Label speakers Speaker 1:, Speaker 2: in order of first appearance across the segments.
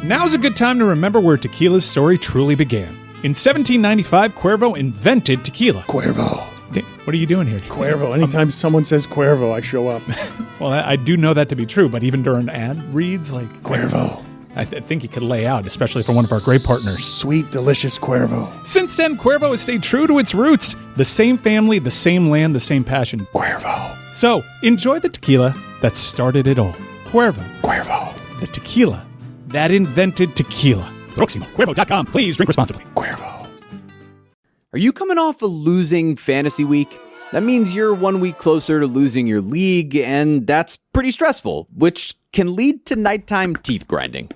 Speaker 1: Now's a good time to remember where tequila's story truly began. In 1795, Cuervo invented tequila.
Speaker 2: Cuervo.
Speaker 1: What are you doing here?
Speaker 2: Cuervo. Anytime someone says Cuervo, I show up.
Speaker 1: Well, I do know that to be true, but even during ad reads, like...
Speaker 2: Cuervo.
Speaker 1: I think he could lay out, especially for one of our great partners.
Speaker 2: Sweet, delicious Cuervo.
Speaker 1: Since then, Cuervo has stayed true to its roots. The same family, the same land, the same passion.
Speaker 2: Cuervo.
Speaker 1: So, enjoy the tequila that started it all. Cuervo.
Speaker 2: Cuervo.
Speaker 1: The tequila that invented tequila. Proximo. Cuervo.com. Please drink responsibly.
Speaker 2: Cuervo.
Speaker 3: Are you coming off a losing fantasy week? That means you're 1 week closer to losing your league, and that's pretty stressful, which can lead to nighttime teeth grinding.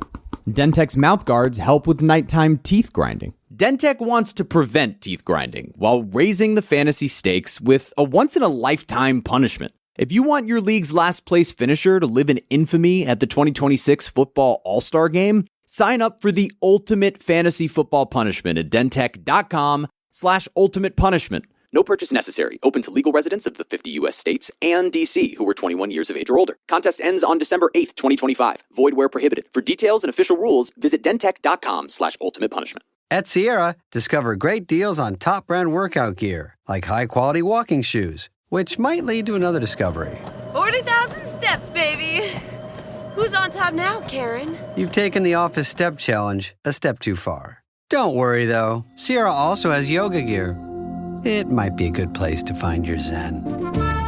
Speaker 3: Dentek's mouth guards help with nighttime teeth grinding. Dentek wants to prevent teeth grinding while raising the fantasy stakes with a once-in-a-lifetime punishment. If you want your league's last place finisher to live in infamy at the 2026 Football All-Star Game, sign up for the ultimate fantasy football punishment at dentek.com/ultimate punishment. No purchase necessary. Open to legal residents of the 50 U.S. states and D.C. who were 21 years of age or older. Contest ends on December 8th, 2025. Void where prohibited. For details and official rules, visit dentek.com/ultimate punishment.
Speaker 4: At Sierra, discover great deals on top brand workout gear, like high-quality walking shoes, which might lead to another discovery.
Speaker 5: 40,000 steps, baby. Who's on top now, Karen?
Speaker 4: You've taken the office step challenge a step too far. Don't worry, though. Sierra also has yoga gear. It might be a good place to find your zen.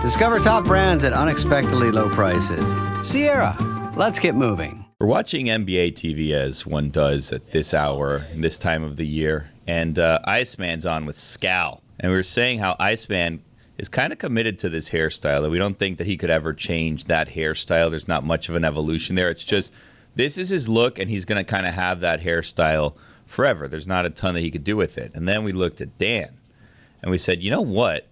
Speaker 4: Discover top brands at unexpectedly low prices. Sierra, let's get moving.
Speaker 6: We're watching NBA TV as one does at this hour and this time of the year, and Iceman's on with Scal. And we were saying how Iceman is kind of committed to this hairstyle, that we don't think that he could ever change that hairstyle. There's not much of an evolution there. It's just, this is his look, and he's going to kind of have that hairstyle forever. There's not a ton that he could do with it. And then we looked at Dan. And we said, you know what?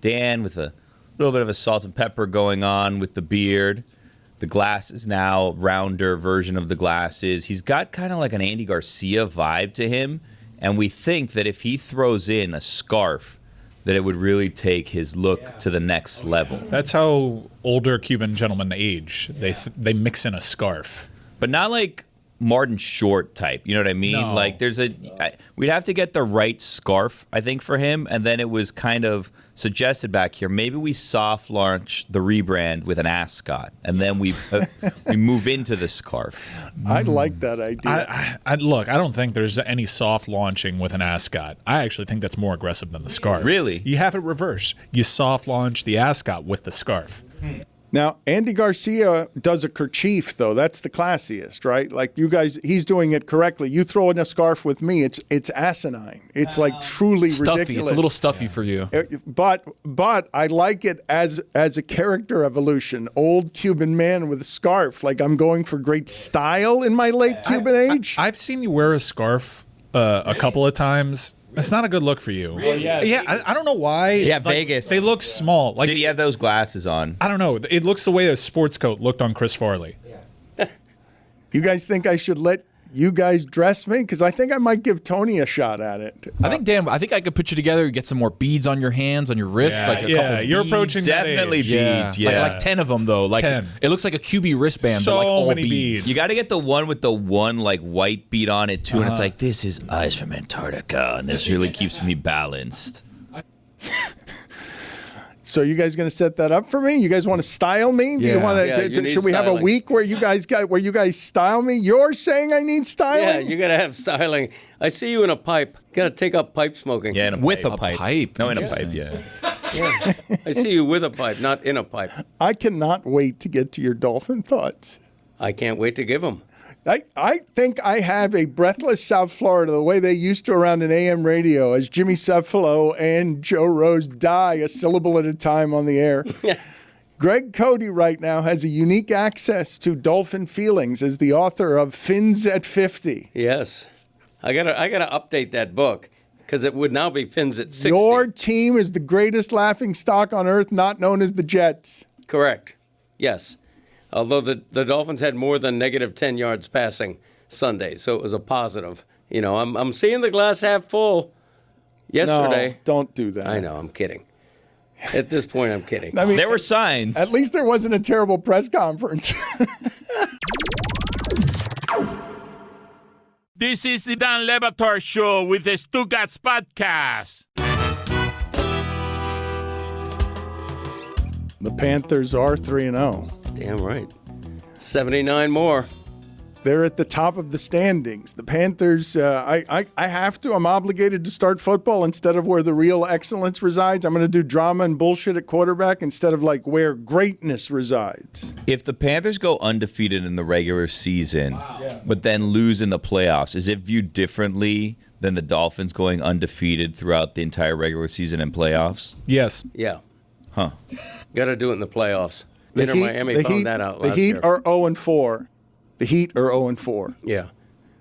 Speaker 6: Dan, with a little bit of a salt and pepper going on with the beard, the glasses now, rounder version of the glasses. He's got kind of like an Andy Garcia vibe to him. And we think that if he throws in a scarf, that it would really take his look to the next level.
Speaker 1: That's how older Cuban gentlemen age. They mix in a scarf.
Speaker 6: But not like Martin Short type, you know what I mean?
Speaker 1: No.
Speaker 6: Like we'd have to get the right scarf, I think, for him. And then it was kind of suggested back here, maybe we soft launch the rebrand with an Ascot, and then we move into the scarf.
Speaker 2: I like that idea.
Speaker 1: Look, I don't think there's any soft launching with an Ascot. I actually think that's more aggressive than the scarf.
Speaker 6: Really?
Speaker 1: You have it reversed. You soft launch the Ascot with the scarf.
Speaker 2: Now, Andy Garcia does a kerchief, though. That's the classiest, right? Like you guys, he's doing it correctly. You throw in a scarf with me, it's asinine. It's like truly
Speaker 7: stuffy.
Speaker 2: ridiculous.
Speaker 7: It's a little stuffy for you.
Speaker 2: But I like it as a character evolution. Old Cuban man with a scarf. Like I'm going for great style in my late Cuban age.
Speaker 1: I've seen you wear a scarf a couple of times. It's not a good look for you.
Speaker 6: Really?
Speaker 1: Yeah, I don't know why.
Speaker 7: Yeah,
Speaker 1: Like,
Speaker 7: Vegas.
Speaker 1: They look small. Like
Speaker 6: Did he have those glasses on?
Speaker 1: I don't know. It looks the way a sports coat looked on Chris Farley.
Speaker 2: You guys think I should let you guys dress me? Because I think I might give Tony a shot at it.
Speaker 7: I think, Dan, I could put you together, get some more beads on your hands, on your wrists.
Speaker 1: Yeah,
Speaker 7: like a
Speaker 1: yeah,
Speaker 7: couple
Speaker 1: you're
Speaker 7: beads.
Speaker 1: approaching that
Speaker 6: Definitely
Speaker 1: age.
Speaker 6: beads, yeah.
Speaker 7: Like 10 of them, though. Like
Speaker 1: 10.
Speaker 7: It looks like a QB wristband, but
Speaker 1: So
Speaker 7: like all
Speaker 1: many
Speaker 7: beads.
Speaker 1: beads.
Speaker 6: You got to get the one with the one like white bead on it too, and it's like, this is ice from Antarctica, and this really keeps me balanced.
Speaker 2: So you guys going to set that up for me? You guys want to style me? Do you
Speaker 7: Yeah.
Speaker 2: want to?
Speaker 8: Yeah, you need
Speaker 2: should we have a
Speaker 8: styling.
Speaker 2: week where you guys style me? You're saying I need styling?
Speaker 8: Yeah, you gotta have styling. I see you in a pipe. Gotta take up pipe smoking.
Speaker 6: Yeah, in a
Speaker 7: With
Speaker 6: pipe.
Speaker 7: a pipe.
Speaker 6: No, in a
Speaker 7: Interesting.
Speaker 6: pipe, yeah.
Speaker 8: I see you with a pipe, not in a pipe.
Speaker 2: I cannot wait to get to your dolphin thoughts.
Speaker 8: I can't wait to give them.
Speaker 2: I think I have a breathless South Florida the way they used to around an AM radio as Jimmy Cephalo and Joe Rose die a syllable at a time on the air. Greg Cody right now has a unique access to dolphin feelings as the author of Fins at 50.
Speaker 8: Yes, I gotta update that book because it would now be Fins at 60.
Speaker 2: Your team is the greatest laughing stock on earth, not known as the Jets.
Speaker 8: Correct. Yes. Although the Dolphins had more than negative 10 yards passing Sunday, so it was a positive. You know, I'm seeing the glass half full. Yesterday.
Speaker 2: No, don't do that.
Speaker 8: I know, I'm kidding. At this point, I'm kidding.
Speaker 2: I mean,
Speaker 6: There were signs.
Speaker 2: at least there wasn't a terrible press conference.
Speaker 9: This is the Dan Levator Show with the Stugotz podcast.
Speaker 2: The Panthers are 3-0.
Speaker 8: Damn right. 79 more.
Speaker 2: They're at the top of the standings. The Panthers, I have to. I'm obligated to start football instead of where the real excellence resides. I'm going to do drama and bullshit at quarterback instead of like where greatness resides.
Speaker 6: If the Panthers go undefeated in the regular season, but then lose in the playoffs, is it viewed differently than the Dolphins going undefeated throughout the entire regular season and playoffs?
Speaker 1: Yes.
Speaker 8: Yeah.
Speaker 6: Huh.
Speaker 8: Got to do it in the playoffs.
Speaker 2: The
Speaker 8: Inter Miami found that out
Speaker 2: The
Speaker 8: last
Speaker 2: Heat
Speaker 8: year.
Speaker 2: are 0-4. The Heat are 0-4.
Speaker 8: Yeah.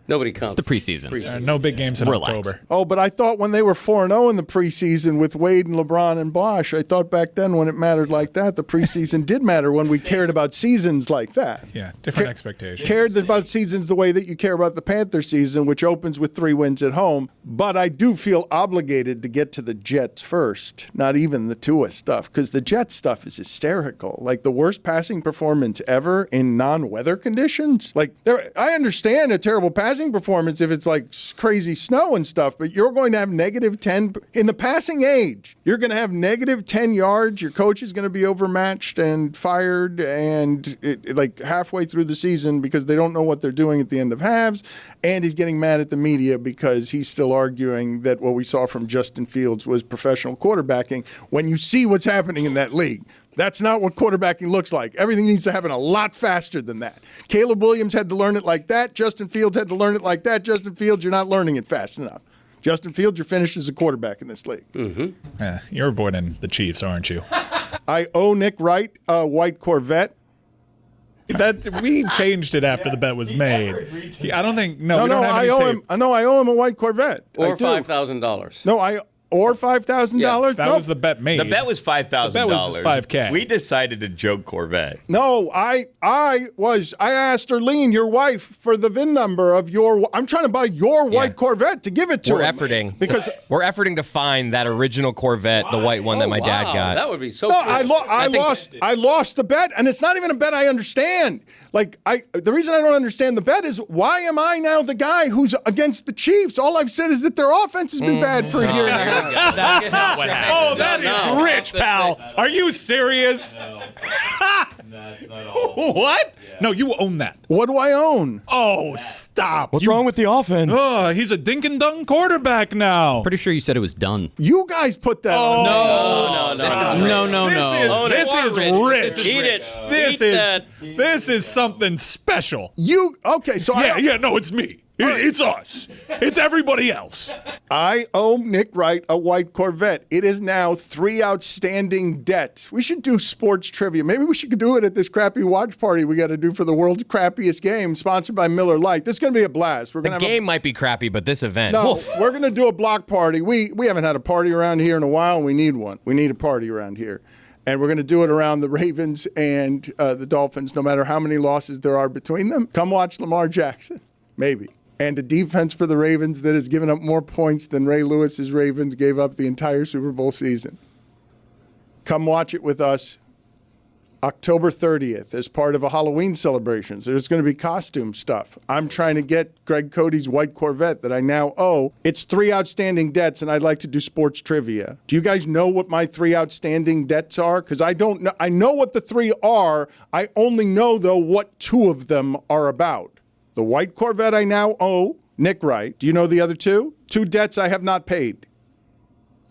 Speaker 8: Nobody counts.
Speaker 3: It's the preseason.
Speaker 1: No big games in October.
Speaker 2: Oh, but I thought when they were 4-0 in the preseason with Wade and LeBron and Bosh, I thought back then when it mattered like that, the preseason did matter when we cared about seasons like that.
Speaker 1: Yeah, different expectations.
Speaker 2: Cared about seasons the way that you care about the Panther season, which opens with 3 wins at home. But I do feel obligated to get to the Jets first, not even the Tua stuff, because the Jets stuff is hysterical. Like the worst passing performance ever in non-weather conditions. Like I understand a terrible passing performance if it's like crazy snow and stuff, but you're going to have negative 10 in the passing age. You're going to have negative 10 yards. Your coach is going to be overmatched and fired and like halfway through the season because they don't know what they're doing at the end of halves. And he's getting mad at the media because he's still arguing that what we saw from Justin Fields was professional quarterbacking when you see what's happening in that league. That's not what quarterbacking looks like. Everything needs to happen a lot faster than that. Caleb Williams had to learn it like that. Justin Fields had to learn it like that. Justin Fields, you're not learning it fast enough. Justin Fields, you're finished as a quarterback in this league.
Speaker 1: Mm-hmm. You're avoiding the Chiefs, aren't you?
Speaker 2: I owe Nick Wright a white Corvette.
Speaker 1: That we changed it after the bet was made. I don't think. No, we don't have
Speaker 2: I
Speaker 1: any
Speaker 2: owe
Speaker 1: tape.
Speaker 2: him. I know I owe him a white Corvette.
Speaker 8: Or $5,000.
Speaker 2: No, or $5,000.
Speaker 1: That was the bet made.
Speaker 6: The bet was $5,000.
Speaker 1: The bet was $5K.
Speaker 6: We decided to joke Corvette.
Speaker 2: No, I asked Erlene, your wife, for the VIN number of your. I'm trying to buy your white Corvette to give it to
Speaker 10: We're
Speaker 2: him.
Speaker 10: efforting.
Speaker 2: Because
Speaker 10: We're efforting to find that original Corvette, the white one that my dad got.
Speaker 8: That would be so
Speaker 2: no,
Speaker 8: cool.
Speaker 2: I lost the bet, and it's not even a bet I understand. Like the reason I don't understand the bet is why am I now the guy who's against the Chiefs? All I've said is that their offense has been bad for a year and a half.
Speaker 9: That's not what happened.
Speaker 1: Oh, that is rich, pal. Are you serious?
Speaker 6: No, that's not all.
Speaker 1: What? Yeah. No, you own that.
Speaker 2: What do I own?
Speaker 1: Oh, stop.
Speaker 10: What's wrong with the offense?
Speaker 1: Oh, he's a dink-and-dunk quarterback now.
Speaker 3: Pretty sure you said it was done.
Speaker 2: You guys put that on.
Speaker 8: No.
Speaker 1: This is rich.
Speaker 8: Eat it.
Speaker 1: This is something special.
Speaker 2: Okay, so
Speaker 1: No, it's me. It's us. It's everybody else.
Speaker 2: I owe Nick Wright a white Corvette. It is now 3 outstanding debts. We should do sports trivia. Maybe we should do it at this crappy watch party we got to do for the world's crappiest game, sponsored by Miller Lite. This is going to be a blast.
Speaker 10: The game might be crappy, but this event.
Speaker 2: No,
Speaker 10: Woof.
Speaker 2: we're going to do a block party. We haven't had a party around here in a while, and we need one. We need a party around here. And we're going to do it around the Ravens and the Dolphins, no matter how many losses there are between them. Come watch Lamar Jackson. Maybe. And a defense for the Ravens that has given up more points than Ray Lewis's Ravens gave up the entire Super Bowl season. Come watch it with us October 30th as part of a Halloween celebration. So there's going to be costume stuff. I'm trying to get Greg Cody's white Corvette that I now owe. It's 3 outstanding debts, and I'd like to do sports trivia. Do you guys know what my 3 outstanding debts are? Because I don't know. I know what the 3 are. I only know, though, what 2 of them are about. The white Corvette I now owe Nick Wright. Do you know the other 2? 2 debts I have not paid.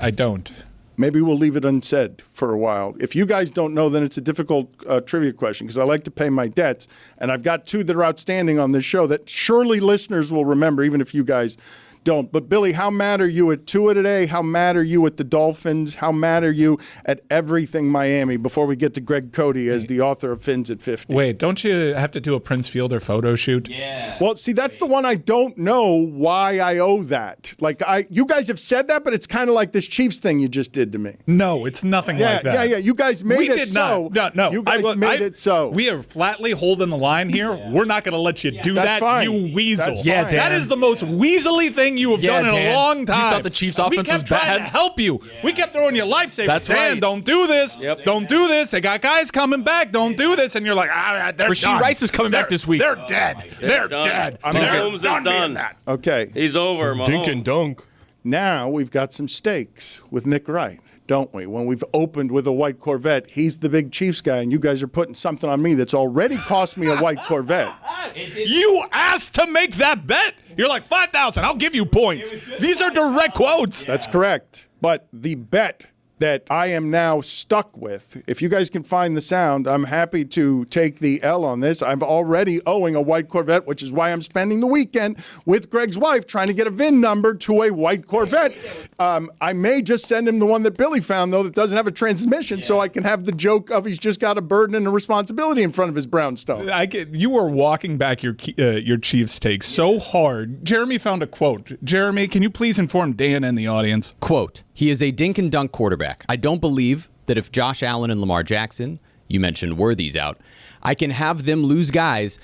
Speaker 1: I don't.
Speaker 2: Maybe we'll leave it unsaid for a while. If you guys don't know, then it's a difficult trivia question because I like to pay my debts. And I've got 2 that are outstanding on this show that surely listeners will remember, even if you guys don't. But, Billy, how mad are you at Tua today? How mad are you at the Dolphins? How mad are you at everything Miami before we get to Greg Cody as the author of Fins at 50?
Speaker 1: Wait, don't you have to do a Prince Fielder photo shoot?
Speaker 6: Yeah.
Speaker 2: Well, see, that's the one I don't know why I owe that. Like, you guys have said that, but it's kind of like this Chiefs thing you just did to me.
Speaker 1: No, it's nothing like that.
Speaker 2: Yeah. You guys made it
Speaker 1: did
Speaker 2: so.
Speaker 1: not. No.
Speaker 2: You guys made it so.
Speaker 1: We are flatly holding the line here. Yeah. We're not going to let you do
Speaker 2: That's
Speaker 1: that,
Speaker 2: fine.
Speaker 1: you weasel.
Speaker 2: That's
Speaker 1: yeah,
Speaker 2: fine.
Speaker 1: that is the most weaselly thing thing you have done in
Speaker 7: Dan,
Speaker 1: a long time.
Speaker 7: You thought the Chiefs' offense was
Speaker 1: We kept trying to
Speaker 7: bad?
Speaker 1: help you. We kept throwing you lifesavers.
Speaker 7: That's
Speaker 1: Dan,
Speaker 7: right.
Speaker 1: don't do this.
Speaker 8: Yep.
Speaker 1: Don't do this. They got guys coming back. Don't do this. And you're like, they're
Speaker 7: Rasheed
Speaker 1: done.
Speaker 7: Rice is coming back this week.
Speaker 1: They're dead. They're
Speaker 8: done.
Speaker 1: dead.
Speaker 8: Mahomes is
Speaker 1: They're
Speaker 8: done.
Speaker 1: that.
Speaker 2: Okay.
Speaker 8: He's over, Mahomes.
Speaker 10: Dink and dunk.
Speaker 2: Now we've got some stakes with Nick Wright, don't we? When we've opened with a white Corvette, he's the big Chiefs guy, and you guys are putting something on me that's already cost me a white Corvette.
Speaker 1: You asked to make that bet. You're like, 5,000. I'll give you points. These are direct quotes.
Speaker 2: That's correct. But the bet that I am now stuck with, if you guys can find the sound, I'm happy to take the L on this. I'm already owing a white Corvette, which is why I'm spending the weekend with Greg's wife trying to get a VIN number to a white Corvette. I may just send him the one that Billy found, though, that doesn't have a transmission, so I can have the joke of he's just got a burden and a responsibility in front of his brownstone.
Speaker 1: You were walking back your Chiefs take so hard. Jeremy found a quote. Jeremy, can you please inform Dan and the audience?
Speaker 3: Quote, he is a dink and dunk quarterback. I don't believe that if Josh Allen and Lamar Jackson, you mentioned Worthy's out, I can have them lose guys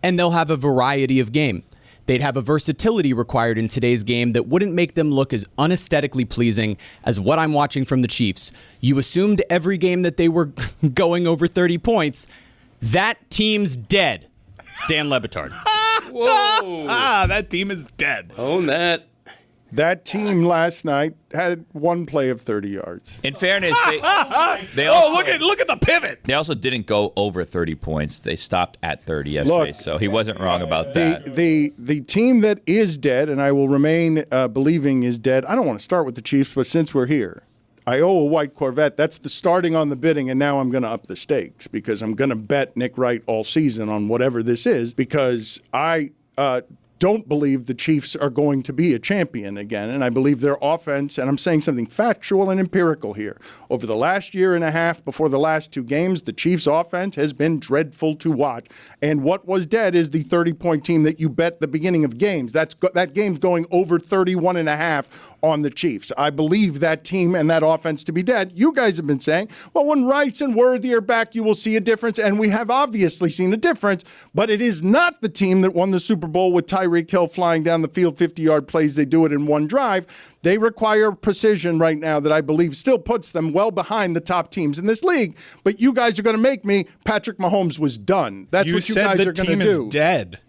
Speaker 3: and they'll have a variety of game. They'd have a versatility required in today's game that wouldn't make them look as unaesthetically pleasing as what I'm watching from the Chiefs. You assumed every game that they were going over 30 points. That team's dead. Dan Le Batard.
Speaker 8: Whoa.
Speaker 1: That team is dead.
Speaker 8: Own that.
Speaker 2: That team last night had one play of 30 yards.
Speaker 6: In fairness, they also,
Speaker 1: look at the pivot.
Speaker 6: They also didn't go over 30 points. They stopped at 30 yesterday, so he wasn't wrong about that.
Speaker 2: The team that is dead, and I will remain believing is dead. I don't want to start with the Chiefs, but since we're here, I owe a white Corvette. That's the starting on the bidding, and now I'm going to up the stakes because I'm going to bet Nick Wright all season on whatever this is because I don't believe the Chiefs are going to be a champion again, and I believe their offense, and I'm saying something factual and empirical here. Over the last year and a half before the last two games, the Chiefs' offense has been dreadful to watch, and what was dead is the 30-point team that you bet the beginning of games. That game's going over 31.5 on the Chiefs. I believe that team and that offense to be dead. You guys have been saying, well, when Rice and Worthy are back, you will see a difference, and we have obviously seen a difference, but it is not the team that won the Super Bowl with Tyreek Hill flying down the field 50-yard plays. They do it in one drive. They require precision right now that I believe still puts them well behind the top teams in this league. But you guys are going to make me Patrick Mahomes was done. That's what you guys are going to do.
Speaker 1: You said the team is dead.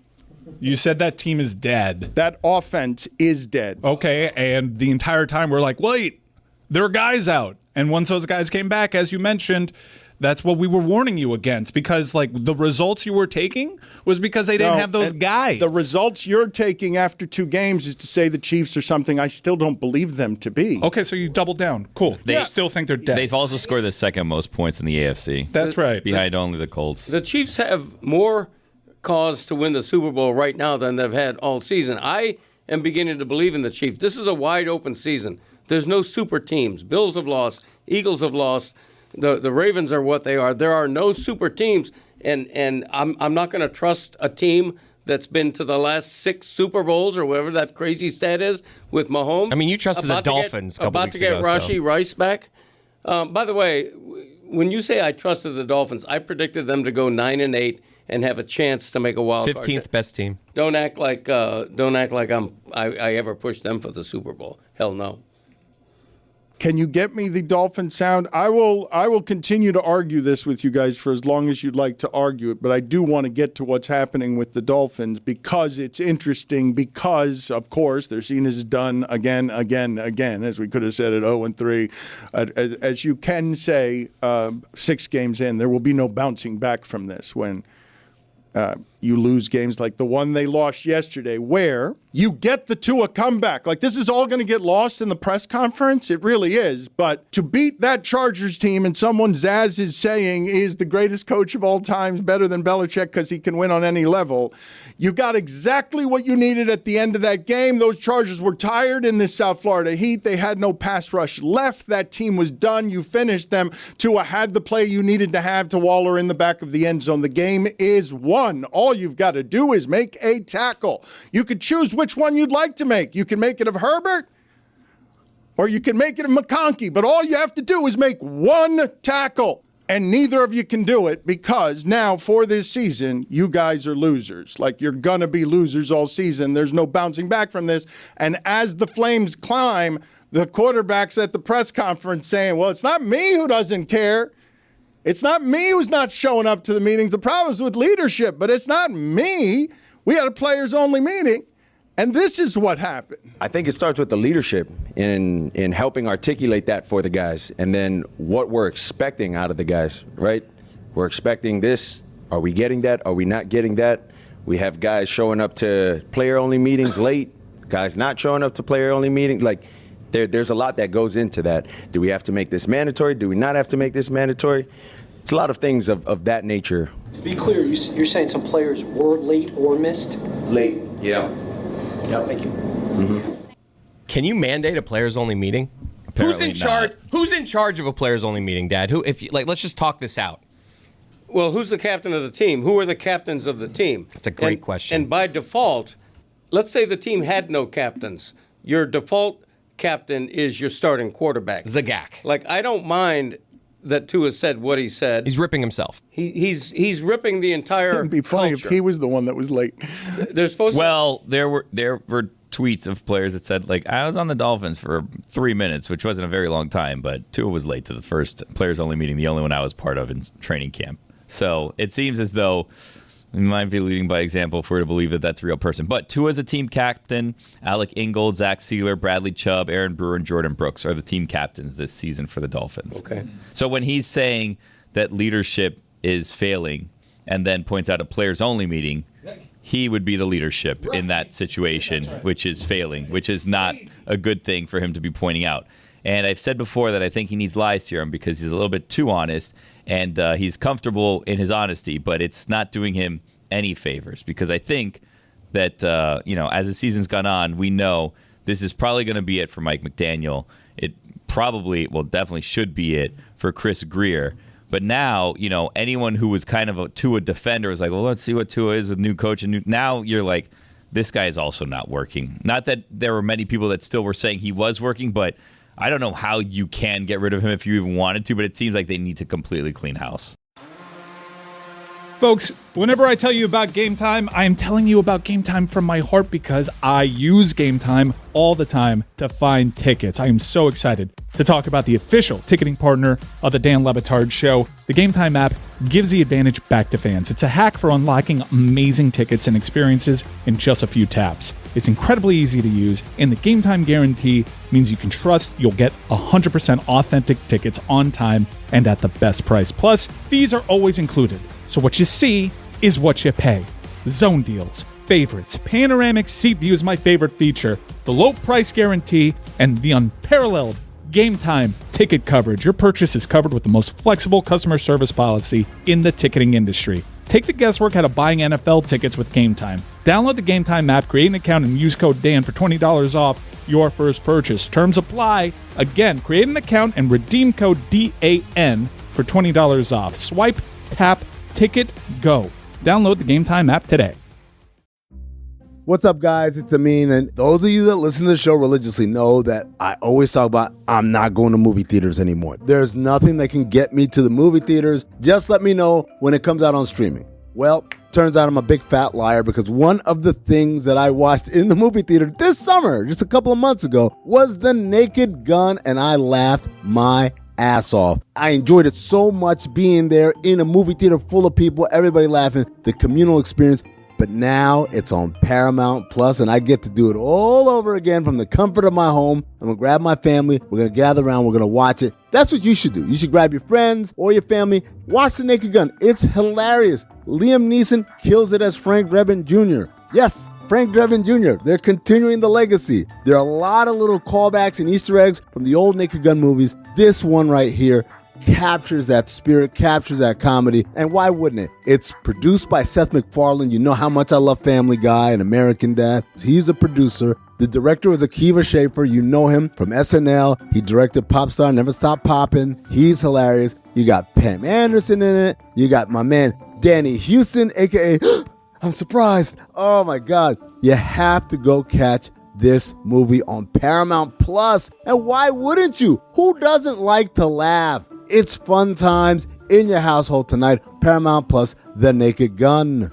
Speaker 1: You said that team is dead.
Speaker 2: That offense is dead.
Speaker 1: Okay, and the entire time we're like, wait, there are guys out. And once those guys came back, as you mentioned, that's what we were warning you against because, like, the results you were taking was because they didn't have those guys.
Speaker 2: The results you're taking after two games is to say the Chiefs are something I still don't believe them to be.
Speaker 1: Okay, so you double down. Cool. They still think they're dead.
Speaker 6: They've also scored the second most points in the AFC.
Speaker 1: That's right.
Speaker 6: Behind only the Colts.
Speaker 8: The Chiefs have more cause to win the Super Bowl right now than they've had all season. I am beginning to believe in the Chiefs. This is a wide open season. There's no super teams. Bills have lost. Eagles have lost. The Ravens are what they are. There are no super teams, and I'm not going to trust a team that's been to the last 6 Super Bowls or whatever that crazy stat is with Mahomes.
Speaker 10: I mean, you trusted the Dolphins a couple weeks ago.
Speaker 8: About to get Rashee Rice back. By the way, when you say I trusted the Dolphins, I predicted them to go 9-8 and have a chance to make a wild card.
Speaker 10: 15th best team.
Speaker 8: Don't act like I ever pushed them for the Super Bowl. Hell no.
Speaker 2: Can you get me the Dolphin sound? I will continue to argue this with you guys for as long as you'd like to argue it, but I do want to get to what's happening with the Dolphins because it's interesting because, of course, they're seen as done again, as we could have said at 0-3. As you can say, 6 games in, there will be no bouncing back from this when you lose games like the one they lost yesterday where you get the Tua comeback. Like, this is all going to get lost in the press conference. It really is. But to beat that Chargers team and someone Zaz is saying is the greatest coach of all time, better than Belichick because he can win on any level, you got exactly what you needed at the end of that game. Those Chargers were tired in this South Florida heat. They had no pass rush left. That team was done. You finished them. Tua had the play you needed to have to Waller in the back of the end zone. The game is won. All you've got to do is make a tackle. You could choose which one you'd like to make. You can make it of Herbert or you can make it of McConkey, but all you have to do is make one tackle. And neither of you can do it because now for this season, you guys are losers. Like, you're going to be losers all season. There's no bouncing back from this. And as the Flames climb, the quarterback's at the press conference saying, well, it's not me who doesn't care. It's not me who's not showing up to the meetings. The problem's with leadership, but it's not me. We had a players-only meeting. And this is what happened.
Speaker 11: I think it starts with the leadership in helping articulate that for the guys, and then what we're expecting out of the guys, right? We're expecting this. Are we getting that? Are we not getting that? We have guys showing up to player-only meetings late, guys not showing up to player-only meetings. Like, there's a lot that goes into that. Do we have to make this mandatory? Do we not have to make this mandatory? It's a lot of things of that nature.
Speaker 12: To be clear, you're saying some players were late or missed?
Speaker 11: Late, yeah.
Speaker 12: Yeah, thank you.
Speaker 11: Mm-hmm.
Speaker 10: Can you mandate a players-only meeting? Who's in charge? Who's in charge of a players-only meeting, Dad? Who? If let's just talk this out.
Speaker 8: Well, who's the captain of the team? Who are the captains of the team?
Speaker 10: That's a great question.
Speaker 8: And by default, let's say the team had no captains. Your default captain is your starting quarterback.
Speaker 10: Zagak.
Speaker 8: Like, I don't mind that Tua said what he said.
Speaker 10: He's ripping himself.
Speaker 8: He's ripping the entire
Speaker 2: It'd be funny
Speaker 8: culture.
Speaker 2: if he was the one that was late.
Speaker 8: They're supposed to.
Speaker 6: Well, there were tweets of players that said, like, I was on the Dolphins for 3 minutes, which wasn't a very long time, but Tua was late to the first players-only meeting, the only one I was part of in training camp. So it seems as though we might be leading by example if we're to believe that that's a real person. But Tua's a team captain. Alec Ingold, Zach Sealer, Bradley Chubb, Aaron Brewer, and Jordan Brooks are the team captains this season for the Dolphins.
Speaker 8: Okay.
Speaker 6: So when he's saying that leadership is failing and then points out a players-only meeting, he would be the leadership in that situation, which is failing, which is not a good thing for him to be pointing out. And I've said before that I think he needs lie serum because he's a little bit too honest, and he's comfortable in his honesty, but it's not doing him any favors because I think that, as the season's gone on, we know this is probably going to be it for Mike McDaniel. It definitely should be it for Chris Greer. But now, anyone who was kind of a Tua defender was like, well, let's see what Tua is with new coach. And now you're like, this guy is also not working. Not that there were many people that still were saying he was working, but I don't know how you can get rid of him if you even wanted to, but it seems like they need to completely clean house.
Speaker 1: Folks, whenever I tell you about Game Time, I am telling you about Game Time from my heart because I use Game Time all the time to find tickets. I am so excited to talk about the official ticketing partner of the Dan Le Batard Show. The Game Time app gives the advantage back to fans. It's a hack for unlocking amazing tickets and experiences in just a few taps. It's incredibly easy to use, and the Game Time guarantee means you can trust you'll get 100% authentic tickets on time and at the best price. Plus, fees are always included. So what you see is what you pay. Zone deals, favorites, panoramic seat view is my favorite feature, the low price guarantee, and the unparalleled Game Time ticket coverage. Your purchase is covered with the most flexible customer service policy in the ticketing industry. Take the guesswork out of buying NFL tickets with Game Time. Download the Game Time app, create an account, and use code Dan for $20 off your first purchase. Terms apply. Again, create an account and redeem code DAN for $20 off. Swipe, tap, ticket, go. Download the Game Time app today.
Speaker 13: What's up, guys? It's Amin, and those of you that listen to the show religiously know that I always talk about I'm not going to movie theaters anymore. There's nothing that can get me to the movie theaters. Just let me know when it comes out on streaming. Well, turns out I'm a big fat liar because one of the things that I watched in the movie theater this summer, just a couple of months ago, was The Naked Gun, and I laughed my ass off. I enjoyed it so much being there in a movie theater full of people, everybody laughing, the communal experience. But now it's on Paramount Plus, and I get to do it all over again from the comfort of my home. I'm going to grab my family. We're going to gather around. We're going to watch it. That's what you should do. You should grab your friends or your family. Watch The Naked Gun. It's hilarious. Liam Neeson kills it as Frank Drebin Jr. Yes, Frank Drebin Jr. They're continuing the legacy. There are a lot of little callbacks and Easter eggs from the old Naked Gun movies. This one right here captures that spirit, captures that comedy, and why wouldn't it? It's produced by Seth MacFarlane. You know how much I love Family Guy and American Dad. He's the producer. The director is Akiva Schaffer. You know him from SNL. He directed Popstar Never Stop Poppin'. He's hilarious. You got Pam Anderson in it. You got my man Danny Houston, aka I'm surprised. Oh my God. You have to go catch this movie on Paramount Plus. And why wouldn't you? Who doesn't like to laugh? It's fun times. in your household tonight. Paramount Plus, The Naked Gun.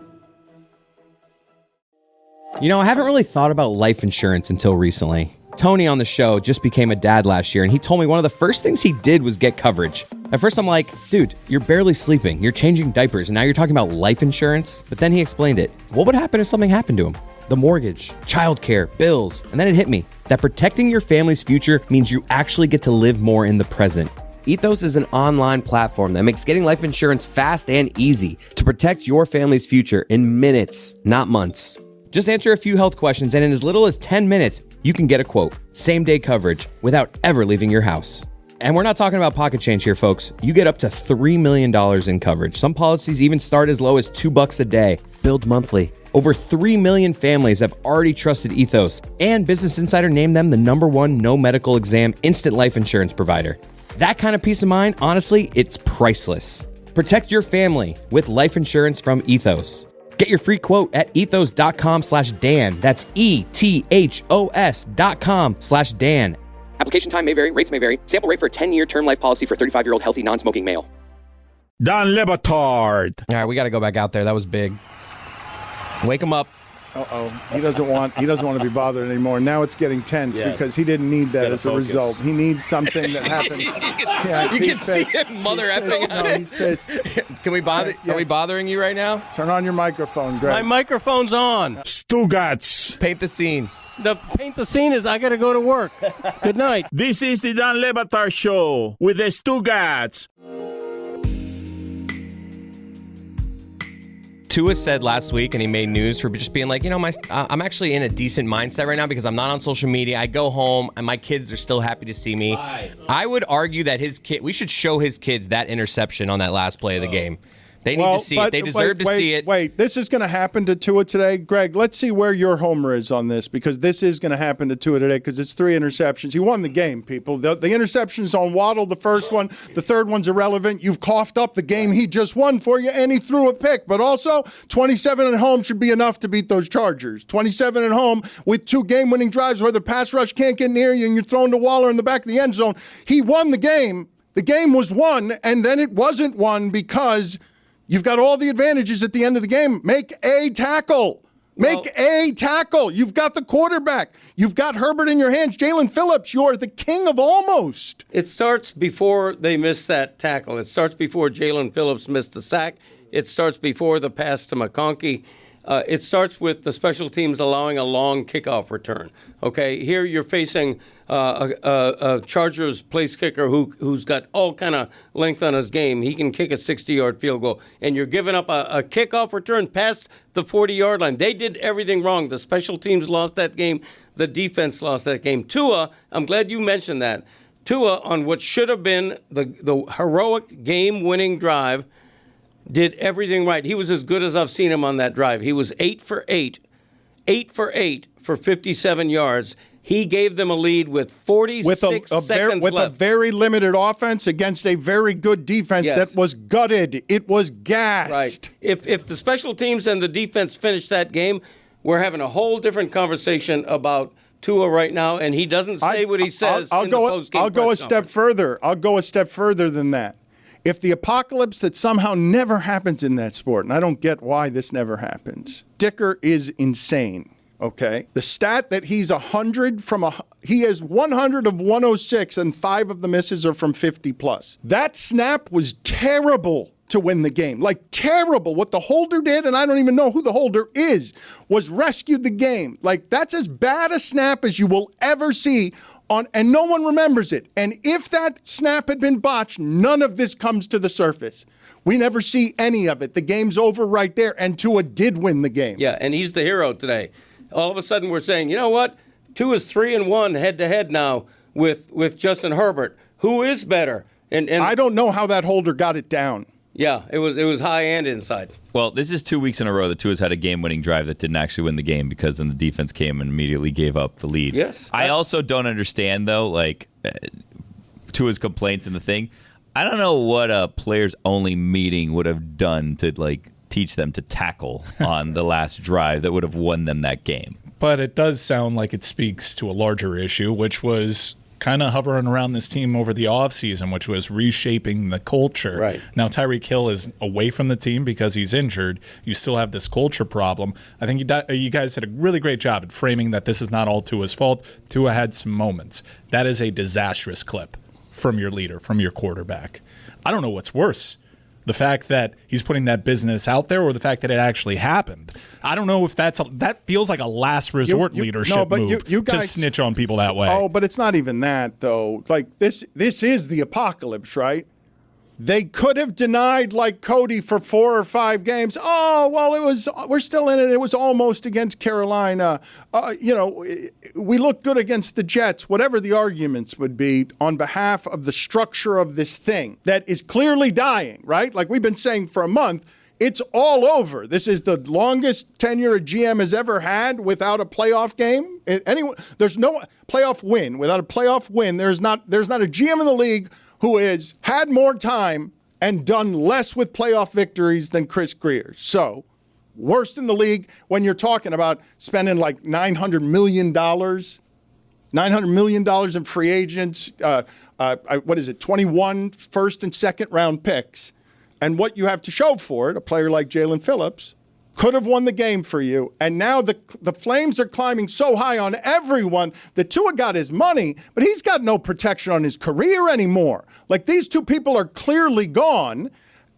Speaker 10: You know, I haven't really thought about life insurance until recently. Tony on the show just became a dad last year, and he told me one of the first things he did was get coverage. At first, I'm like, dude, you're barely sleeping. You're changing diapers, and now you're talking about life insurance? But then he explained it. What would happen if something happened to him? The mortgage, childcare, bills. And then it hit me that protecting your family's future means you actually get to live more in the present. Ethos is an online platform that makes getting life insurance fast and easy to protect your family's future in minutes, not months. Just answer a few health questions, and in as little as 10 minutes, you can get a quote, same-day coverage, without ever leaving your house. And we're not talking about pocket change here, folks. You get up to $3 million in coverage. Some policies even start as low as $2 a day, billed monthly. Over 3 million families have already trusted Ethos, and Business Insider named them the #1 no medical exam instant life insurance provider. That kind of peace of mind, honestly, it's priceless. Protect your family with life insurance from Ethos. Get your free quote at ethos.com/Dan. That's ETHOS.com/Dan. Application time may vary, rates may vary. Sample rate for a 10-year term life policy for 35-year-old healthy non-smoking male.
Speaker 9: Don Le Batard.
Speaker 10: All right, we got to go back out there. That was big. Wake him up.
Speaker 2: He doesn't want to be bothered anymore. Now it's getting tense because he didn't need that as a result. He needs something that happens.
Speaker 10: You can see him mother effing.
Speaker 2: No, he says,
Speaker 10: "Can we bother? Are we bothering you right now?"
Speaker 2: Turn on your microphone, Greg.
Speaker 8: My microphone's on.
Speaker 9: Stugotz.
Speaker 10: Paint the scene.
Speaker 8: The paint the scene is I got to go to work. Good night.
Speaker 9: This is the Don Le Batard Show with the Stugotz.
Speaker 10: Tua said last week, and he made news for just being like, I'm actually in a decent mindset right now because I'm not on social media. I go home, and my kids are still happy to see me. I would argue that we should show his kids that interception on that last play of the game. They need to see it. They deserve to see it.
Speaker 2: Wait, this is going to happen to Tua today? Greg, let's see where your homer is on this, because this is going to happen to Tua today because it's 3 interceptions. He won the game, people. The interception's on Waddle, the first one. The third one's irrelevant. You've coughed up the game he just won for you, and he threw a pick. But also, 27 at home should be enough to beat those Chargers. 27 at home with 2 game-winning drives where the pass rush can't get near you and you're throwing to Waller in the back of the end zone. He won the game. The game was won, and then it wasn't won because you've got all the advantages at the end of the game. Make a tackle. Make a tackle. You've got the quarterback. You've got Herbert in your hands. Jalen Phillips, you're the king of almost.
Speaker 8: It starts before they miss that tackle. It starts before Jalen Phillips missed the sack. It starts before the pass to McConkey. It starts with the special teams allowing a long kickoff return. Okay, here you're facing a Chargers place kicker who's got all kind of length on his game. He can kick a 60-yard field goal, and you're giving up a kickoff return past the 40-yard line. They did everything wrong. The special teams lost that game. The defense lost that game. Tua, I'm glad you mentioned that. Tua, on what should have been the heroic game-winning drive, did everything right. He was as good as I've seen him on that drive. He was 8 for 8 for 57 yards. He gave them a lead with 46 seconds left.
Speaker 2: With a very limited offense against a very good defense that was gutted. It was gassed.
Speaker 8: Right. If the special teams and the defense finish that game, we're having a whole different conversation about Tua right now, and he doesn't say what he says in the post-game
Speaker 2: I'll go a
Speaker 8: press
Speaker 2: step further. I'll go a step further than that. If the apocalypse that somehow never happens in that sport, and I don't get why this never happens, Dicker is insane. Okay, the stat that he's 100 from he is 100 of 106, and 5 of the misses are from 50 plus. That snap was terrible to win the game, like terrible. What the holder did, and I don't even know who the holder is, was rescued the game. Like that's as bad a snap as you will ever see. And no one remembers it. And if that snap had been botched, none of this comes to the surface. We never see any of it. The game's over right there, and Tua did win the game.
Speaker 8: Yeah, and he's the hero today. All of a sudden we're saying, you know what? Tua's 3-1 head-to-head now with Justin Herbert. Who is better? And
Speaker 2: I don't know how that holder got it down.
Speaker 8: Yeah, it was high and inside.
Speaker 6: Well, this is 2 weeks in a row that Tua's had a game-winning drive that didn't actually win the game because then the defense came and immediately gave up the lead.
Speaker 8: Yes.
Speaker 6: I also don't understand, though, Tua's complaints and the thing. I don't know what a players-only meeting would have done to, teach them to tackle on the last drive that would have won them that game.
Speaker 1: But it does sound like it speaks to a larger issue, which was kind of hovering around this team over the offseason, which was reshaping the culture.
Speaker 8: Right.
Speaker 1: Now Tyreek Hill is away from the team because he's injured. You still have this culture problem. I think you guys did a really great job at framing that this is not all Tua's fault. Tua had some moments. That is a disastrous clip from your leader, from your quarterback. I don't know what's worse. The fact that he's putting that business out there, or the fact that it actually happened. I don't know if that feels like a last resort leadership move
Speaker 2: you guys,
Speaker 1: to snitch on people that way.
Speaker 2: Oh, but it's not even that, though. Like, this is the apocalypse, right? They could have denied, like Cody, for 4 or 5 games. Oh, well, we're still in it. It was almost against Carolina. We looked good against the Jets. Whatever the arguments would be on behalf of the structure of this thing that is clearly dying, right? Like we've been saying for a month, it's all over. This is the longest tenure a GM has ever had without a playoff game. There's no playoff win. Without a playoff win, there's not a GM in the league who has had more time and done less with playoff victories than Chris Greer. So, worst in the league when you're talking about spending like $900 million in free agents, 21 first and second round picks. And what you have to show for it, a player like Jalen Phillips, could have won the game for you. And now the flames are climbing so high on everyone that Tua got his money, but he's got no protection on his career anymore. Like, these two people are clearly gone,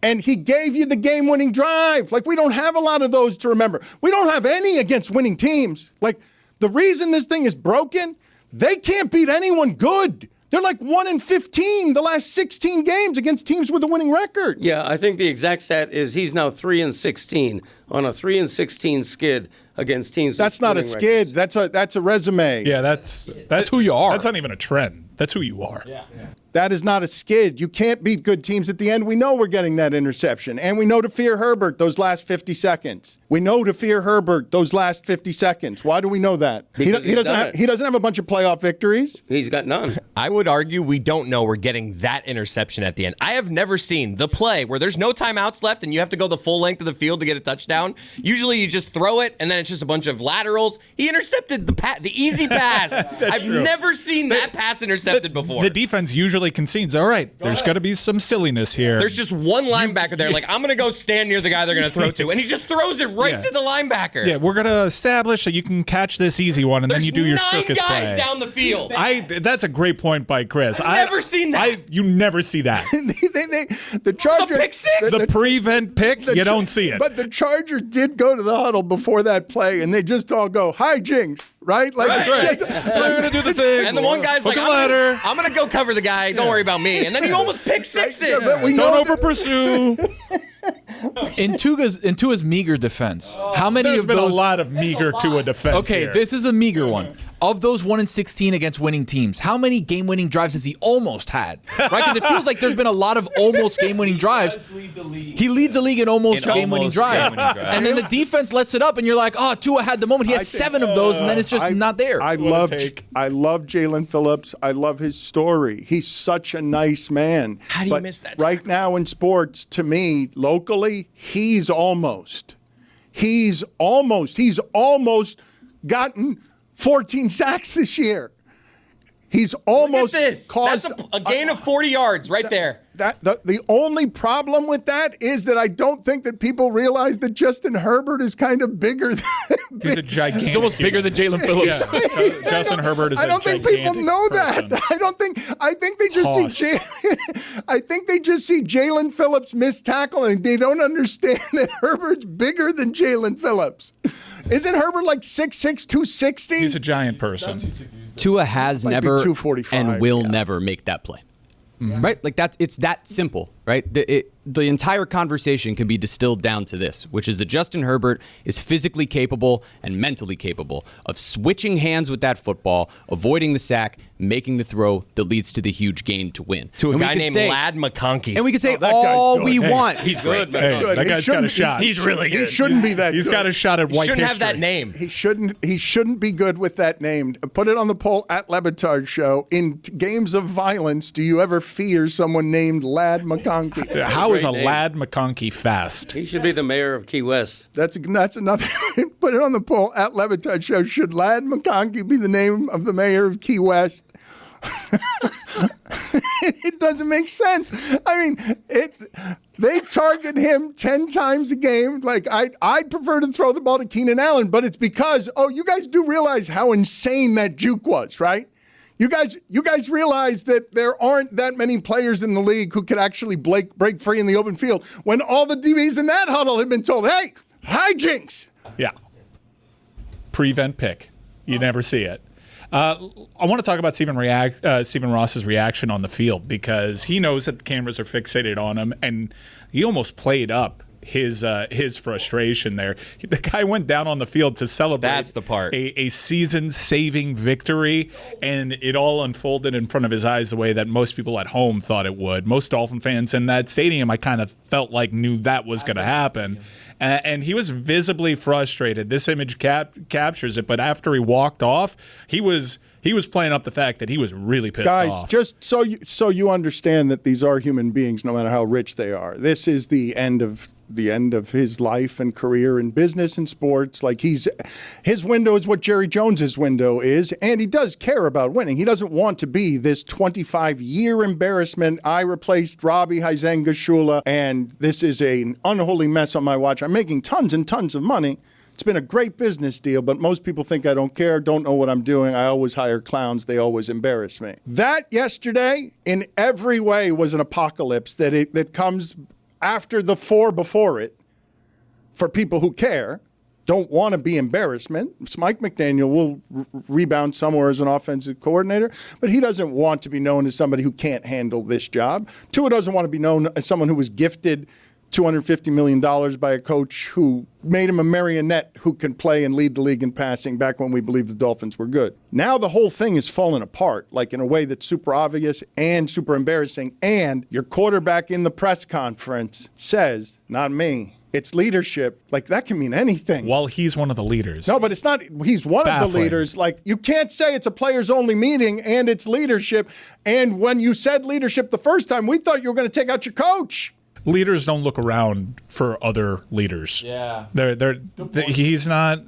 Speaker 2: and he gave you the game-winning drive. Like, we don't have a lot of those to remember. We don't have any against winning teams. Like, the reason this thing is broken, they can't beat anyone good. They're like 1-15 the last 16 games against teams with a winning record.
Speaker 8: Yeah, I think the exact stat is he's now 3-16 on a 3-16 skid against teams.
Speaker 2: That's not a skid.
Speaker 8: Records.
Speaker 2: That's a resume.
Speaker 1: Yeah, that's who you are. That's not even a trend. That's who you are.
Speaker 2: Yeah. That is not a skid. You can't beat good teams at the end. We know we're getting that interception. And we know to fear Herbert those last 50 seconds. We know to fear Herbert those last 50 seconds. Why do we know that? He doesn't have a bunch of playoff victories.
Speaker 8: He's got none.
Speaker 10: I would argue we don't know we're getting that interception at the end. I have never seen the play where there's no timeouts left and you have to go the full length of the field to get a touchdown. Usually you just throw it and then it's just a bunch of laterals. He intercepted the easy pass. I've never seen that pass intercepted before.
Speaker 1: The defense usually concedes. All right, there's got to be some silliness here.
Speaker 10: There's just one linebacker there. Like, I'm going to go stand near the guy they're going to throw to. And he just throws it right to the linebacker.
Speaker 1: Yeah, we're going to establish that you can catch this easy one, and then you do your circus play.
Speaker 10: There's 9 guys down the field.
Speaker 1: That's a great point by Chris.
Speaker 10: I've never seen that.
Speaker 1: You never see that.
Speaker 2: The Chargers,
Speaker 10: the pick six.
Speaker 1: The prevent pick, you don't see it.
Speaker 2: But the Chargers did go to the huddle before that play, and they just all go, "Hi, Jinx." Right? Like,
Speaker 1: right. We're going to do the thing.
Speaker 10: And the one guy's like, I'm going to go cover the guy. Don't worry about me. And then he almost pick six it.
Speaker 2: But we
Speaker 1: don't over pursue.
Speaker 7: In Tua's meager defense, how many
Speaker 1: There's
Speaker 7: of
Speaker 1: been
Speaker 7: those?
Speaker 1: a lot of meager Tua defense.
Speaker 7: Okay,
Speaker 1: here.
Speaker 7: this is a meager one. Of those 1-16 against winning teams, how many game-winning drives has he almost had? Right? Because it feels like there's been a lot of almost game-winning drives. He leads the league in almost game-winning drives. And then the defense lets it up, and you're like, oh, Tua had the moment. He has 7 of those, and then it's just not there.
Speaker 2: I love Jalen Phillips. I love his story. He's such a nice man.
Speaker 10: How do you miss that?
Speaker 2: Right now in sports, to me, locally, he's almost gotten 14 sacks this year. He's almost
Speaker 10: Look at this.
Speaker 2: caused
Speaker 10: That's a gain of 40 yards right there.
Speaker 2: The only problem with that is that I don't think that people realize that Justin Herbert is kind of bigger than
Speaker 1: he's a gigantic.
Speaker 7: He's almost bigger than Jalen Phillips.
Speaker 2: Yeah.
Speaker 1: Justin Herbert is.
Speaker 2: I don't think people know
Speaker 1: person.
Speaker 2: that. I think they just see Jalen Phillips miss tackle, and they don't understand that Herbert's bigger than Jalen Phillips. Isn't Herbert like 6'6", 260?
Speaker 1: He's a giant person.
Speaker 3: Tua has
Speaker 2: Might be
Speaker 3: never
Speaker 2: 245,
Speaker 3: and will never make that play. Mm-hmm. Right? Like it's that simple, right? The entire conversation can be distilled down to this, which is that Justin Herbert is physically capable and mentally capable of switching hands with that football, avoiding the sack, making the throw that leads to the huge gain to win.
Speaker 10: To a guy named Lad McConkey.
Speaker 3: And we can say all we want.
Speaker 10: He's great.
Speaker 1: Hey, that guy's got a shot.
Speaker 10: He's really good.
Speaker 2: He shouldn't be that
Speaker 1: He's
Speaker 2: good.
Speaker 1: got a shot at white
Speaker 10: shouldn't
Speaker 1: history.
Speaker 10: have that name.
Speaker 2: He shouldn't be good with that name. Put it on the poll at Batard Show. In games of violence, do you ever fear someone named Lad McConkey?
Speaker 1: How is a
Speaker 8: Great name.
Speaker 1: Lad McConkey fast?
Speaker 8: He should be the mayor of Key West.
Speaker 2: That's another. Put it on the poll at Batard Show. Should Lad McConkey be the name of the mayor of Key West? It doesn't make sense. I mean, they target him 10 times a game. Like, I'd prefer to throw the ball to Keenan Allen, but it's because, you guys do realize how insane that juke was, right? You guys realize that there aren't that many players in the league who could actually break free in the open field when all the DBs in that huddle have been told, hey, hijinks.
Speaker 1: Yeah. Prevent pick. You never see it. I want to talk about Stephen Ross's reaction on the field because he knows that the cameras are fixated on him, and he almost played up his frustration there. The guy went down on the field to celebrate.
Speaker 6: That's the part.
Speaker 1: A season-saving victory, and it all unfolded in front of his eyes the way that most people at home thought it would. Most Dolphin fans in that stadium, I kind of felt like knew that was going to happen. And he was visibly frustrated. This image captures it, but after he walked off, he was playing up the fact that he was really pissed off.
Speaker 2: Guys, just so you understand that these are human beings, no matter how rich they are. This is the end of his life and career in business and sports. Like his window is what Jerry Jones's window is, and he does care about winning. He doesn't want to be this 25-year embarrassment. I replaced Robbie Huizenga-Shula, and this is an unholy mess on my watch. I'm making tons and tons of money. It's been a great business deal, but most people think I don't care, don't know what I'm doing. I always hire clowns. They always embarrass me. That yesterday, in every way, was an apocalypse that comes after the 4 before it for people who care, don't want to be embarrassment. Mike McDaniel will rebound somewhere as an offensive coordinator, but he doesn't want to be known as somebody who can't handle this job. Tua doesn't want to be known as someone who was gifted $250 million by a coach who made him a marionette who can play and lead the league in passing back when we believed the Dolphins were good. Now the whole thing is falling apart, like in a way that's super obvious and super embarrassing. And your quarterback in the press conference says, not me, it's leadership. Like, that can mean anything.
Speaker 1: Well, he's one of the leaders.
Speaker 2: No, but it's not. He's one of the leaders. Like, you can't say it's a players-only meeting and it's leadership. And when you said leadership the first time, we thought you were going to take out your coach.
Speaker 1: Leaders don't look around for other leaders.
Speaker 7: Yeah.
Speaker 1: He's not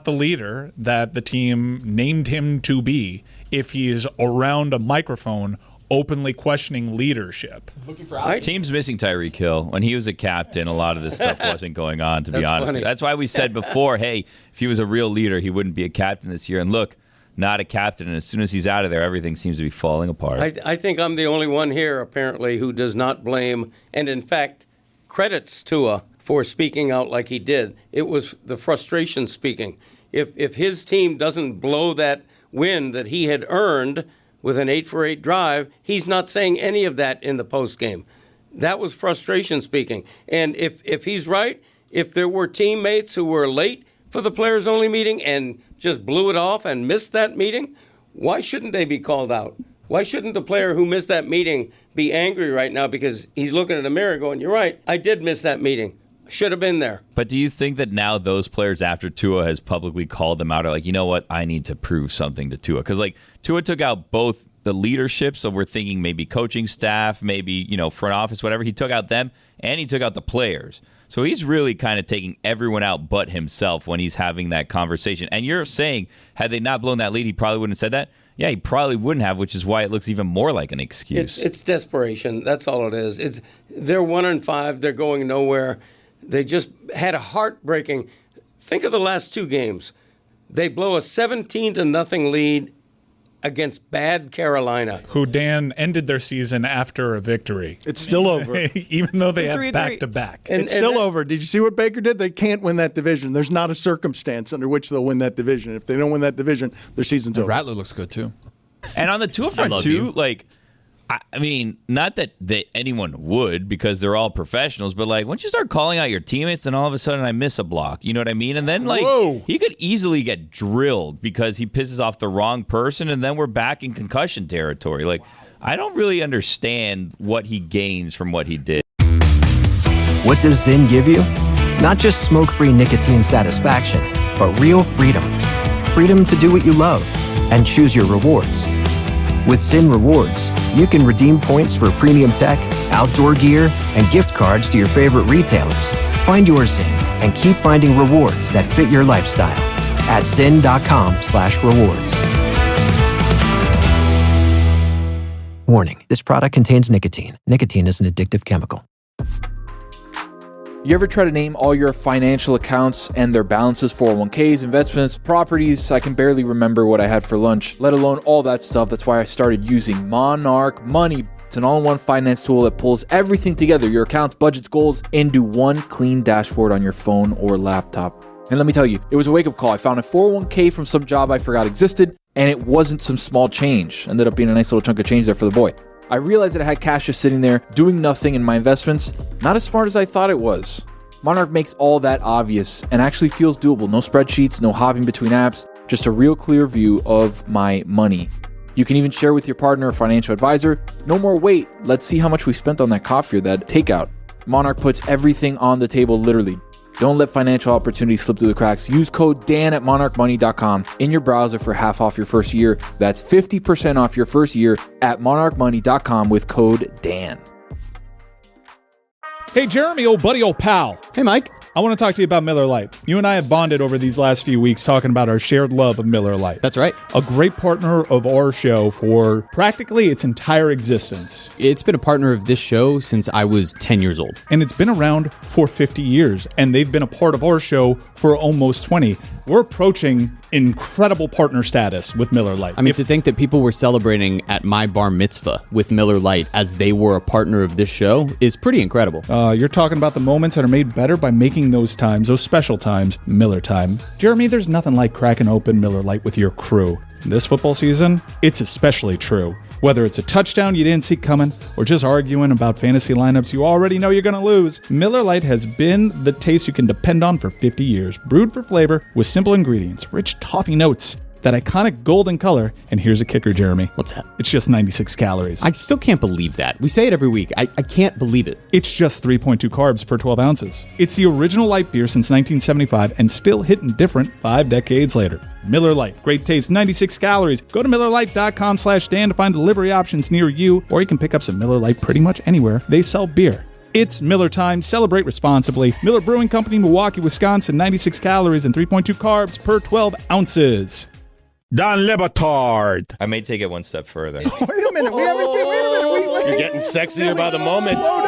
Speaker 1: the leader that the team named him to be if he's around a microphone openly questioning leadership.
Speaker 7: Looking for
Speaker 6: Team's missing Tyreek Hill. When he was a captain, a lot of this stuff wasn't going on, to be honest.
Speaker 8: Funny.
Speaker 6: That's why we said before, hey, if he was a real leader, he wouldn't be a captain this year. And look, not a captain, and as soon as he's out of there, everything seems to be falling apart.
Speaker 8: I think I'm the only one here, apparently, who does not blame and, in fact, credits Tua for speaking out like he did. It was the frustration speaking. If his team doesn't blow that win that he had earned with an 8-for-8 drive, he's not saying any of that in the postgame. That was frustration speaking. And if he's right, if there were teammates who were late for the players-only meeting and just blew it off and missed that meeting, why shouldn't they be called out? Why shouldn't the player who missed that meeting be angry right now because he's looking in the mirror going, you're right, I did miss that meeting. Should have been there.
Speaker 6: But do you think that now those players, after Tua has publicly called them out, are like, you know what, I need to prove something to Tua? Because, like, Tua took out both the leadership, so we're thinking maybe coaching staff, maybe, front office, whatever. He took out them, and he took out the players. So he's really kind of taking everyone out but himself when he's having that conversation. And you're saying, had they not blown that lead, he probably wouldn't have said that? Yeah, he probably wouldn't have, which is why it looks even more like an excuse.
Speaker 8: It's desperation. That's all it is. They're 1-5. They're going nowhere. They just had a heartbreaking. Think of the last 2 games. They blow a 17-0 lead against bad Carolina,
Speaker 1: who, Dan, ended their season after a victory.
Speaker 2: It's still over.
Speaker 1: Even though they have back-to-back.
Speaker 2: It's still over. Did you see what Baker did? They can't win that division. There's not a circumstance under which they'll win that division. If they don't win that division, their season's over.
Speaker 7: Rattler looks good, too.
Speaker 6: And on the Tua front, too, I mean, not that anyone would because they're all professionals, but, once you start calling out your teammates, then all of a sudden I miss a block. You know what I mean? And then, he could easily get drilled because he pisses off the wrong person, and then we're back in concussion territory. I don't really understand what he gains from what he did.
Speaker 14: What does Zyn give you? Not just smoke-free nicotine satisfaction, but real freedom. Freedom to do what you love and choose your rewards. With Zyn Rewards, you can redeem points for premium tech, outdoor gear, and gift cards to your favorite retailers. Find your Zyn and keep finding rewards that fit your lifestyle at zyn.com/rewards. Warning, this product contains nicotine. Nicotine is an addictive chemical.
Speaker 7: You ever try to name all your financial accounts and their balances, 401ks, investments, properties? I can barely remember what I had for lunch, let alone all that stuff. That's why I started using Monarch Money. It's an all-in-one finance tool that pulls everything together, your accounts, budgets, goals, into one clean dashboard on your phone or laptop. And let me tell you, it was a wake-up call. I found a 401k from some job I forgot existed, and it wasn't some small change. Ended up being a nice little chunk of change there for the boy. I realized that I had cash just sitting there doing nothing in my investments. Not as smart as I thought it was. Monarch makes all that obvious and actually feels doable. No spreadsheets, no hopping between apps, just a real clear view of my money. You can even share with your partner or financial advisor. No more wait. Let's see how much we spent on that coffee or that takeout. Monarch puts everything on the table, literally. Don't let financial opportunities slip through the cracks. Use code Dan at monarchmoney.com in your browser for half off your first year. That's 50% off your first year at monarchmoney.com with code Dan.
Speaker 1: Hey, Jeremy, old buddy, old pal.
Speaker 3: Hey, Mike.
Speaker 1: I want to talk to you about Miller Lite. You and I have bonded over these last few weeks talking about our shared love of Miller Lite.
Speaker 3: That's right.
Speaker 1: A great partner of our show for practically its entire existence.
Speaker 3: It's been a partner of this show since I was 10 years old.
Speaker 1: And it's been around for 50 years, and they've been a part of our show for almost 20. We're approaching incredible partner status with Miller Lite.
Speaker 3: I mean, to think that people were celebrating at my bar mitzvah with Miller Lite as they were a partner of this show is pretty incredible.
Speaker 1: You're talking about the moments that are made better by making those times, those special times, Miller time. Jeremy, there's nothing like cracking open Miller Lite with your crew. This football season, it's especially true. Whether it's a touchdown you didn't see coming or just arguing about fantasy lineups you already know you're going to lose, Miller Lite has been the taste you can depend on for 50 years. Brewed for flavor with simple ingredients, rich toffee notes, that iconic golden color, and here's a kicker, Jeremy.
Speaker 3: What's that?
Speaker 1: It's just 96 calories.
Speaker 3: I still can't believe that. We say it every week. I can't believe it.
Speaker 1: It's just 3.2 carbs per 12 ounces. It's the original light beer since 1975 and still hitting different 5 decades later. Miller Lite, great taste, 96 calories. Go to MillerLite.com/Dan to find delivery options near you, or you can pick up some Miller Lite pretty much anywhere they sell beer. It's Miller time. Celebrate responsibly. Miller Brewing Company, Milwaukee, Wisconsin, 96 calories and 3.2 carbs per 12 ounces.
Speaker 9: Don Batard.
Speaker 6: I may take it one step further.
Speaker 2: Wait a minute. Wait a minute.
Speaker 15: You're getting sexier by the moment.
Speaker 2: Slow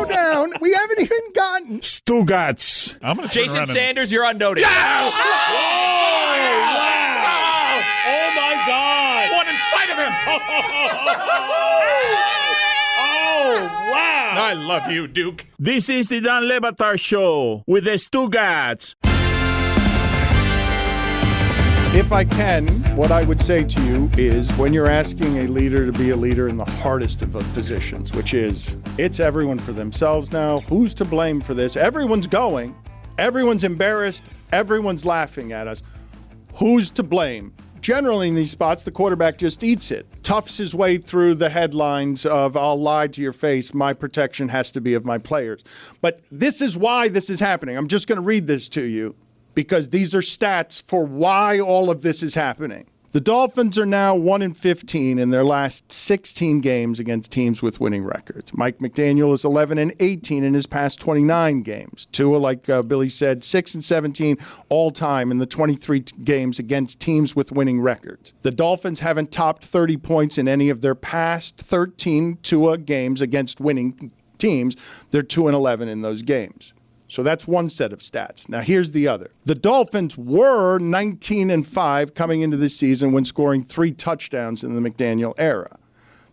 Speaker 2: down. We haven't even gotten
Speaker 9: Stugotz.
Speaker 1: I'm gonna
Speaker 6: Jason Sanders, you're on notice.
Speaker 15: Oh, wow. Oh, my God.
Speaker 9: One in spite of him.
Speaker 15: Oh, wow.
Speaker 9: I love you, Duke. This is the Don Batard Show with the Stugotz.
Speaker 2: If I can, what I would say to you is when you're asking a leader to be a leader in the hardest of the positions, which is it's everyone for themselves now. Who's to blame for this? Everyone's going. Everyone's embarrassed. Everyone's laughing at us. Who's to blame? Generally in these spots, the quarterback just eats it. Toughs his way through the headlines of I'll lie to your face. My protection has to be of my players. But this is why this is happening. I'm just going to read this to you, because these are stats for why all of this is happening. The Dolphins are now 1-15 in their last 16 games against teams with winning records. Mike McDaniel is 11-18 in his past 29 games. Tua, like Billy said, 6-17 all time in the 23 games against teams with winning records. The Dolphins haven't topped 30 points in any of their past 13 Tua games against winning teams. They're 2-11 in those games. So that's one set of stats. Now here's the other. The Dolphins were 19-5 coming into this season when scoring 3 touchdowns in the McDaniel era.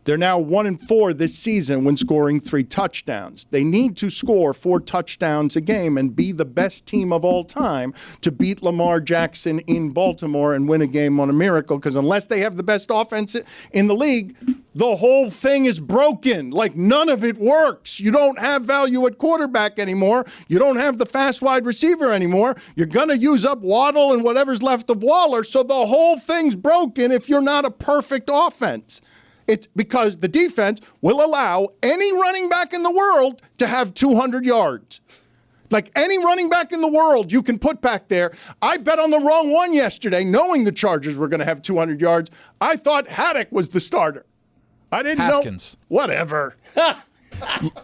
Speaker 2: They're now 1-4 this season when scoring 3 touchdowns. They need to score 4 touchdowns a game and be the best team of all time to beat Lamar Jackson in Baltimore and win a game on a miracle, because unless they have the best offense in the league, the whole thing is broken. Like, none of it works. You don't have value at quarterback anymore. You don't have the fast wide receiver anymore. You're going to use up Waddle and whatever's left of Waller, so the whole thing's broken if you're not a perfect offense. It's because the defense will allow any running back in the world to have 200 yards. Like, any running back in the world you can put back there. I bet on the wrong one yesterday, knowing the Chargers were going to have 200 yards. I thought Haddock was the starter. I didn't
Speaker 7: Haskins.
Speaker 2: know. Whatever.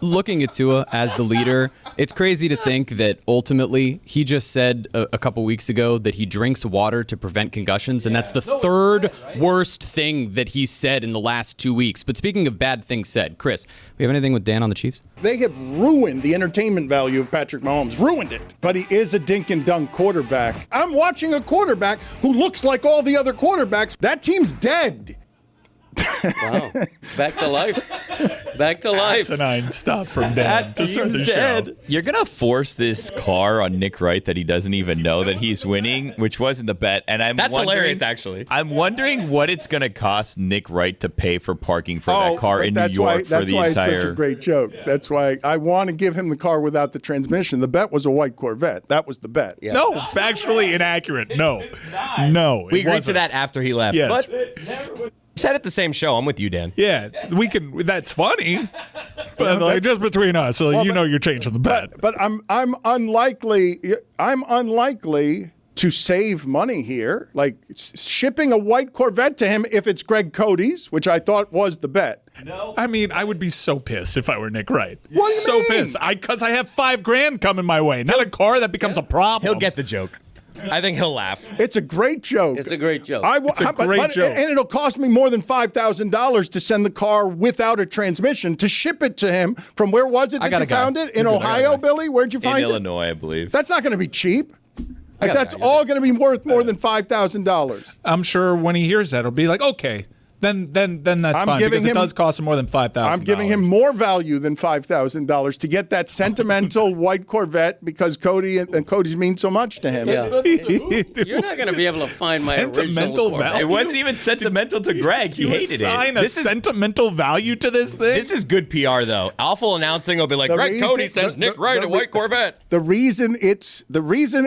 Speaker 3: Looking at Tua as the leader, It's crazy to think that ultimately he just said a couple weeks ago that he drinks water to prevent concussions, and that's the third worst thing that he said in the last 2 weeks. But speaking of bad things said, Chris, we have anything with Dan on the Chiefs?
Speaker 2: They have ruined the entertainment value of Patrick Mahomes. Ruined it. But he is a dink and dunk quarterback. I'm watching a quarterback who looks like all the other quarterbacks. That team's dead.
Speaker 8: Wow. Back to life. Back to life.
Speaker 1: Asinine stuff from Dan to start the show.
Speaker 6: You're going to force this car on Nick Wright that he doesn't even know that he's winning, which wasn't the bet. And
Speaker 10: That's hilarious, actually.
Speaker 6: I'm wondering what it's going to cost Nick Wright to pay for parking for that car in New York for the entire...
Speaker 2: That's why it's such a great joke. That's why I want to give him the car without the transmission. The bet was a white Corvette. That was the bet.
Speaker 1: Yeah. No, factually inaccurate. No.
Speaker 10: We agreed to that after he left.
Speaker 1: Yes.
Speaker 10: But said it the same show. I'm with you, Dan.
Speaker 1: Yeah, we can. That's funny, but like, just between us, so you're changing the bet.
Speaker 2: But I'm unlikely. I'm unlikely to save money here, like shipping a white Corvette to him if it's Greg Cody's, which I thought was the bet.
Speaker 1: No, I mean I would be so pissed if I were Nick Wright.
Speaker 2: What do you
Speaker 1: so
Speaker 2: mean?
Speaker 1: Pissed, because I have $5,000 coming my way, not a car that becomes a problem.
Speaker 10: He'll get the joke. I think he'll laugh.
Speaker 2: It's a great joke.
Speaker 8: It's a great joke.
Speaker 1: It's a great joke.
Speaker 2: And it'll cost me more than $5,000 to send the car without a transmission, to ship it to him from where was it that you found it? In Ohio, Billy? Where'd you find it?
Speaker 6: In Illinois, I believe.
Speaker 2: That's not going to be cheap. Like, that's all going to be worth more than $5,000.
Speaker 1: I'm sure when he hears that, he'll be like, okay. Then that's fine because it does cost him more than $5,000.
Speaker 2: I'm giving him more value than $5,000 to get that sentimental white Corvette because Cody and Cody's mean so much to him.
Speaker 8: Yeah. You're not going to be able to find my original Corvette.
Speaker 6: It wasn't even sentimental to Greg. He hated it.
Speaker 1: This is sentimental value to this thing.
Speaker 10: This is good PR though. Alpha announcing will be like, Greg Cody sends Nick Wright a white Corvette.
Speaker 2: The reason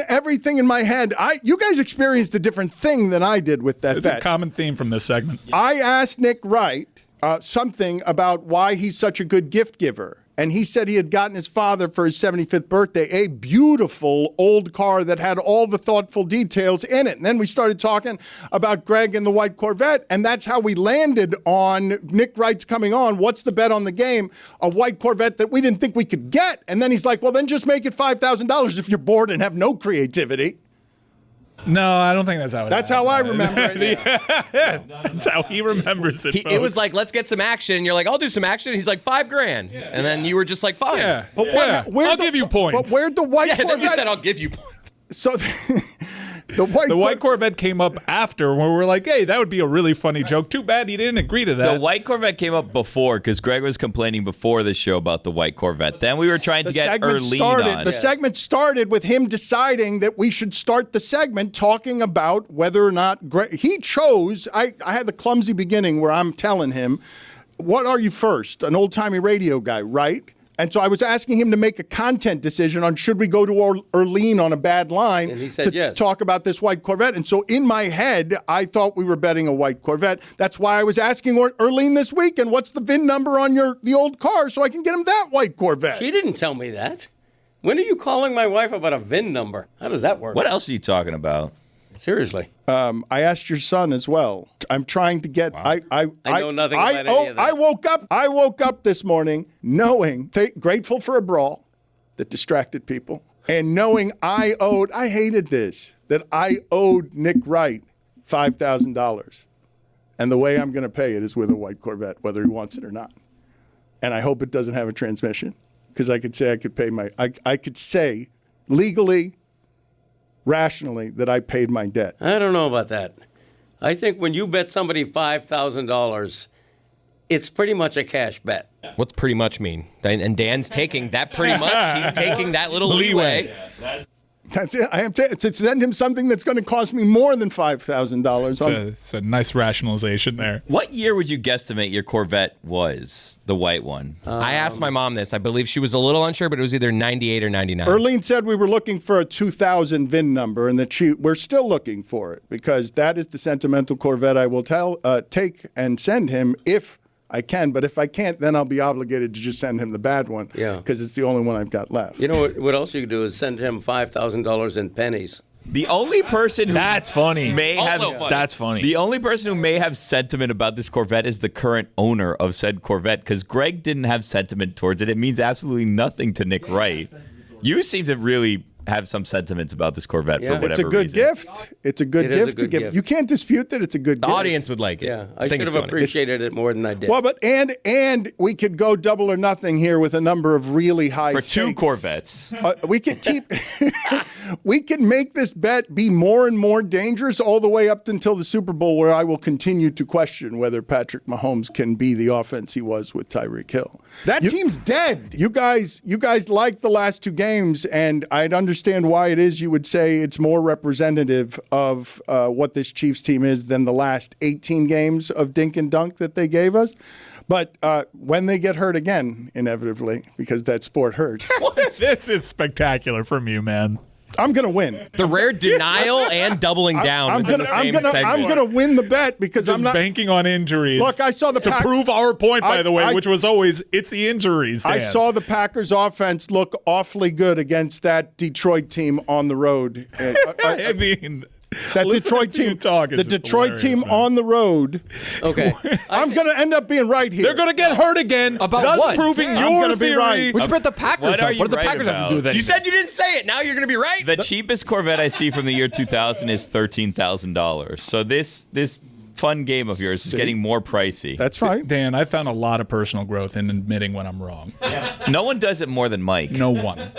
Speaker 2: everything in my head. You guys experienced a different thing than I did with that
Speaker 1: bet. It's a common theme from this segment.
Speaker 2: I asked Nick Wright something about why he's such a good gift giver. And he said he had gotten his father for his 75th birthday a beautiful old car that had all the thoughtful details in it. And then we started talking about Greg and the white Corvette, and that's how we landed on Nick Wright's coming on. What's the bet on the game? A white Corvette that we didn't think we could get. And then he's like, well, then just make it $5,000 if you're bored and have no creativity.
Speaker 1: No, I don't think that's how it
Speaker 2: That's how I remember it.
Speaker 1: That's how he remembers it.
Speaker 10: It was like, let's get some action. And you're like, I'll do some action. He's like, $5,000. And then you were just like, fine.
Speaker 1: Yeah.
Speaker 2: But
Speaker 1: I'll give you points.
Speaker 2: But where'd the white Corvette?
Speaker 10: Then you said, I'll give you points.
Speaker 2: So the
Speaker 1: white Corvette came up after where we're like, hey, that would be a really funny joke. Too bad he didn't agree to that.
Speaker 6: The white Corvette came up before because Greg was complaining before the show about the white Corvette. Then we were trying to get Erlene on.
Speaker 2: The segment started with him deciding that we should start the segment talking about whether or not Greg. He chose. I had the clumsy beginning where I'm telling him, what are you first? An old-timey radio guy, right? And so I was asking him to make a content decision on should we go to Erlene on a bad line
Speaker 8: and he said yes.
Speaker 2: Talk about this white Corvette. And so in my head, I thought we were betting a white Corvette. That's why I was asking Erlene this weekend, what's the VIN number on the old car so I can get him that white Corvette?
Speaker 8: She didn't tell me that. When are you calling my wife about a VIN number? How does that work?
Speaker 6: What else are you talking about?
Speaker 8: Seriously.
Speaker 2: I asked your son as well. I'm trying to get.
Speaker 8: Wow. I know nothing about any of that.
Speaker 2: I woke up this morning knowing, grateful for a brawl that distracted people, and knowing I hated this, that I owed Nick Wright $5,000, and the way I'm going to pay it is with a white Corvette, whether he wants it or not. And I hope it doesn't have a transmission, because I could say I could say legally, rationally, that I paid my debt.
Speaker 8: I don't know about that. I think when you bet somebody $5,000, it's pretty much a cash bet.
Speaker 10: What's pretty much mean? And Dan's taking that pretty much. He's taking that little leeway.
Speaker 2: That's it. I have to send him something that's going to cost me more than $5,000.
Speaker 1: It's a nice rationalization there.
Speaker 6: What year would you guesstimate your Corvette was, the white one?
Speaker 10: I asked my mom this. I believe she was a little unsure, but it was either 98 or 99.
Speaker 2: Erlene said we were looking for a 2000 VIN number, and that we're still looking for it, because that is the sentimental Corvette I will take and send him if I can. But if I can't, then I'll be obligated to just send him the bad one, because it's the only one I've got left.
Speaker 8: You know what else you could do is send him $5,000 in pennies.
Speaker 6: The only person who
Speaker 7: that's funny.
Speaker 6: That's funny. The only person who may have sentiment about this Corvette is the current owner of said Corvette, because Greg didn't have sentiment towards it. It means absolutely nothing to Nick Wright. You seem to really have some sentiments about this Corvette for whatever
Speaker 2: It's a good
Speaker 6: reason.
Speaker 2: gift. It's a good
Speaker 8: It is
Speaker 2: gift
Speaker 8: a
Speaker 2: to
Speaker 8: good
Speaker 2: give.
Speaker 8: gift.
Speaker 2: You can't dispute that it's a good
Speaker 16: The
Speaker 2: gift.
Speaker 16: audience would like it.
Speaker 8: Yeah, I
Speaker 16: think
Speaker 8: should
Speaker 16: it's
Speaker 8: have
Speaker 16: funny.
Speaker 8: appreciated it more than I did.
Speaker 2: Well, but and we could go double or nothing here with a number of really high
Speaker 6: For two
Speaker 2: stakes.
Speaker 6: Corvettes.
Speaker 2: We could keep. We can make this bet be more and more dangerous all the way up until the Super Bowl, where I will continue to question whether Patrick Mahomes can be the offense he was with Tyreek Hill. That team's dead. You guys like the last two games, and I'd understand why it is you would say it's more representative of what this Chiefs team is than the last 18 games of dink and dunk that they gave us. But when they get hurt again, inevitably, because that sport hurts,
Speaker 1: This is spectacular from you, man.
Speaker 2: I'm going to win.
Speaker 16: The rare denial and doubling down within the same segment.
Speaker 2: I'm going to win the bet because
Speaker 1: Just
Speaker 2: I'm not
Speaker 1: banking on injuries.
Speaker 2: Look, I saw the
Speaker 1: to
Speaker 2: Pack-
Speaker 1: prove our point, by the way,
Speaker 2: I-
Speaker 1: which was always it's the injuries.
Speaker 2: I
Speaker 1: Dan.
Speaker 2: saw the Packers offense look awfully good against that Detroit team on the road.
Speaker 1: I mean,
Speaker 2: that
Speaker 1: listening
Speaker 2: Detroit
Speaker 1: to you
Speaker 2: team,
Speaker 1: talk is
Speaker 2: the Detroit
Speaker 1: hilarious,
Speaker 2: team
Speaker 1: man.
Speaker 2: on the road.
Speaker 8: Okay.
Speaker 2: I'm going to end up being right here.
Speaker 1: They're going to get hurt again.
Speaker 7: About
Speaker 1: thus
Speaker 7: what?
Speaker 1: proving
Speaker 2: Yeah, I'm
Speaker 1: your
Speaker 2: gonna be
Speaker 1: theory.
Speaker 2: right.
Speaker 7: Which brought the Packers
Speaker 6: What
Speaker 7: up?
Speaker 6: are you
Speaker 7: What do the
Speaker 6: right
Speaker 7: Packers have to do with
Speaker 6: about?
Speaker 7: it?
Speaker 16: You said you didn't say it. Now you're going to be right.
Speaker 6: The cheapest Corvette I see from the year 2000 is $13,000. So this fun game of yours is getting more pricey.
Speaker 2: That's right.
Speaker 1: Dan, I found a lot of personal growth in admitting when I'm wrong.
Speaker 6: No one does it more than Mike.
Speaker 1: No one.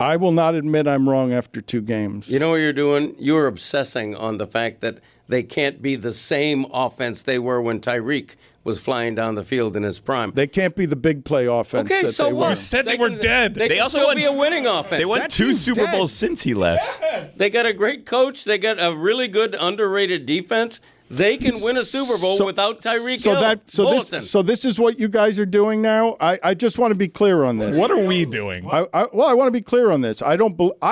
Speaker 2: I will not admit I'm wrong after two games.
Speaker 8: You know what you're doing? You're obsessing on the fact that they can't be the same offense they were when Tyreek was flying down the field in his prime.
Speaker 2: They can't be the big play offense.
Speaker 8: Okay,
Speaker 2: that
Speaker 8: so
Speaker 2: they
Speaker 8: what?
Speaker 2: were.
Speaker 1: You said they were dead.
Speaker 8: They
Speaker 6: also
Speaker 8: also
Speaker 6: won-
Speaker 8: be a winning offense.
Speaker 6: They won
Speaker 2: That
Speaker 6: 2
Speaker 2: team's
Speaker 6: Super
Speaker 2: dead.
Speaker 6: Bowls since he left.
Speaker 8: They got a great coach. They got a really good underrated defense. They can win a Super Bowl without Tyreek Hill.
Speaker 2: So this is what you guys are doing now. I just want to be clear on this.
Speaker 1: What are we doing?
Speaker 2: I want to be clear on this. I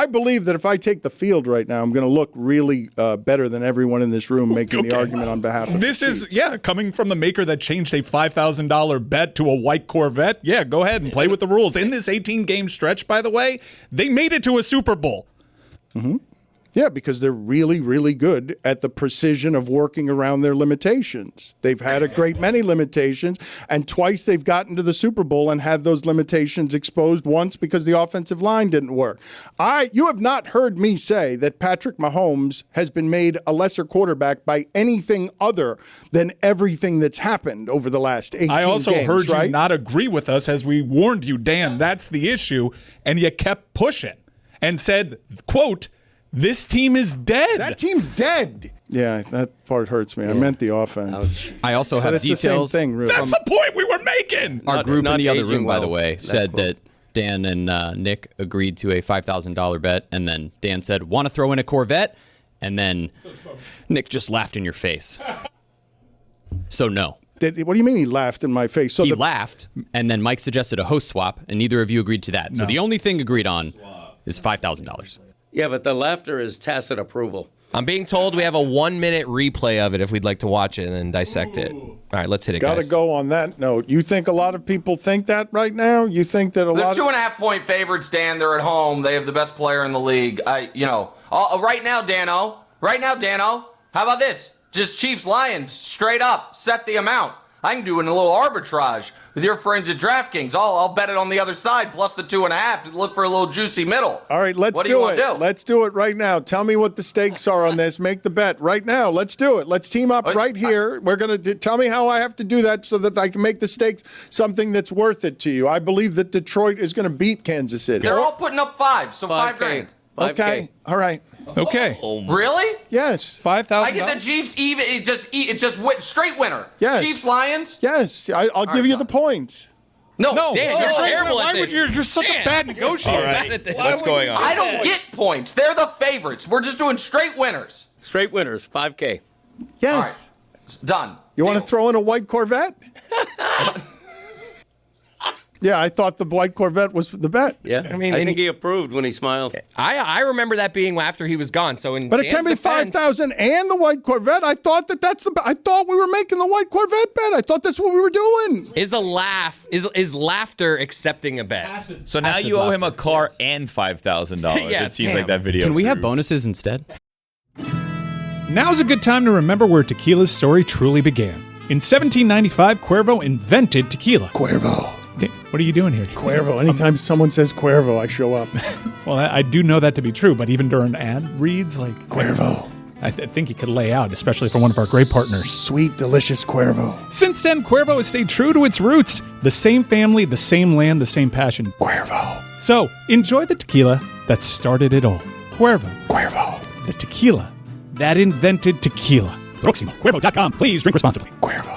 Speaker 2: believe that if I take the field right now, I'm going to look really better than everyone in this room making the argument on behalf of
Speaker 1: This
Speaker 2: the
Speaker 1: is,
Speaker 2: Chiefs.
Speaker 1: coming from the maker that changed a $5,000 bet to a white Corvette. Yeah, go ahead and play with the rules. In this 18-game stretch, by the way, they made it to a Super Bowl.
Speaker 2: Mm-hmm. Yeah, because they're really, really good at the precision of working around their limitations. They've had a great many limitations, and twice they've gotten to the Super Bowl and had those limitations exposed. Once because the offensive line didn't work. You have not heard me say that Patrick Mahomes has been made a lesser quarterback by anything other than everything that's happened over the last 18
Speaker 1: I also
Speaker 2: games,
Speaker 1: heard
Speaker 2: right?
Speaker 1: you not agree with us as we warned you, Dan, that's the issue, and you kept pushing and said, quote, this team is dead.
Speaker 2: That team's dead. Yeah, that part hurts me. I meant the offense.
Speaker 17: I also
Speaker 2: But
Speaker 17: have
Speaker 2: it's
Speaker 17: details.
Speaker 2: the same thing, really.
Speaker 1: That's the point we were making.
Speaker 17: Our group
Speaker 8: not
Speaker 17: in the other
Speaker 8: aging
Speaker 17: room, by the
Speaker 8: well,
Speaker 17: way,
Speaker 8: that
Speaker 17: said
Speaker 8: quote.
Speaker 17: that Dan and Nick agreed to a $5,000 bet, and then Dan said, "Want to throw in a Corvette?" And then Nick just laughed in your face. So no.
Speaker 2: What do you mean he laughed in my face? So
Speaker 17: He laughed, and then Mike suggested a host swap, and neither of you agreed to that. So the only thing agreed on is $5,000.
Speaker 8: Yeah, but the laughter is tacit approval.
Speaker 16: I'm being told we have a 1-minute replay of it if we'd like to watch it and then dissect it. All right, let's hit it,
Speaker 2: Got to
Speaker 16: guys.
Speaker 2: go on that note. You think a lot of people think that right now? You think that a
Speaker 18: They're
Speaker 2: lot
Speaker 18: 2.5-point favorites, Dan. They're at home. They have the best player in the league. Right now, Dano. How about this? Just Chiefs Lions straight up. Set the amount. I can do it in a little arbitrage with your friends at DraftKings. I'll bet it on the other side plus the 2.5 to look for a little juicy middle.
Speaker 2: All right, let's
Speaker 18: what
Speaker 2: do
Speaker 18: you
Speaker 2: it.
Speaker 18: Do?
Speaker 2: Let's do it right now. Tell me what the stakes are on this. Make the bet right now. Let's do it. Let's team up right here. We're going to tell me how I have to do that so that I can make the stakes something that's worth it to you. I believe that Detroit is going to beat Kansas City.
Speaker 18: They're all putting up 5, so 5 grand.
Speaker 2: Okay. All right.
Speaker 1: Okay.
Speaker 18: Really?
Speaker 2: Yes.
Speaker 1: $5,000.
Speaker 18: I get the Chiefs even. It just straight winner.
Speaker 2: Yes.
Speaker 18: Chiefs Lions.
Speaker 2: Yes. I'll give you the points.
Speaker 18: No,
Speaker 16: Dan, you're terrible at this.
Speaker 1: You're such a bad negotiator.
Speaker 6: All right. What's going on?
Speaker 18: I don't get points. They're the favorites. We're just doing straight winners.
Speaker 8: Straight winners, 5K.
Speaker 2: Yes.
Speaker 18: It's done.
Speaker 2: You want to throw in a white Corvette? Yeah, I thought the white Corvette was the bet.
Speaker 8: Yeah, I think he approved when he smiled.
Speaker 16: I remember that being after he was gone. So in
Speaker 2: But it can be
Speaker 16: Dan's defense-
Speaker 2: 5,000 and the white Corvette. I thought I thought we were making the white Corvette bet. I thought that's what we were doing.
Speaker 16: Is laughter accepting a bet?
Speaker 6: So now you owe him a car and $5,000.
Speaker 16: Yeah,
Speaker 6: It seems
Speaker 16: damn.
Speaker 6: like that video.
Speaker 17: Can we have
Speaker 6: proves.
Speaker 17: bonuses instead?
Speaker 1: Now's a good time to remember where tequila's story truly began. In 1795, Cuervo invented tequila.
Speaker 2: Cuervo.
Speaker 1: What are you doing here?
Speaker 2: Cuervo. Anytime someone says Cuervo, I show up.
Speaker 1: Well, I do know that to be true, but even during ad reads, like
Speaker 2: Cuervo.
Speaker 1: I think he could lay out, especially for one of our great partners.
Speaker 2: Sweet, delicious Cuervo.
Speaker 1: Since then, Cuervo has stayed true to its roots. The same family, the same land, the same passion.
Speaker 2: Cuervo.
Speaker 1: So, enjoy the tequila that started it all. Cuervo.
Speaker 2: Cuervo.
Speaker 1: The tequila that invented tequila. Proximo. Cuervo.com. Please drink responsibly.
Speaker 2: Cuervo.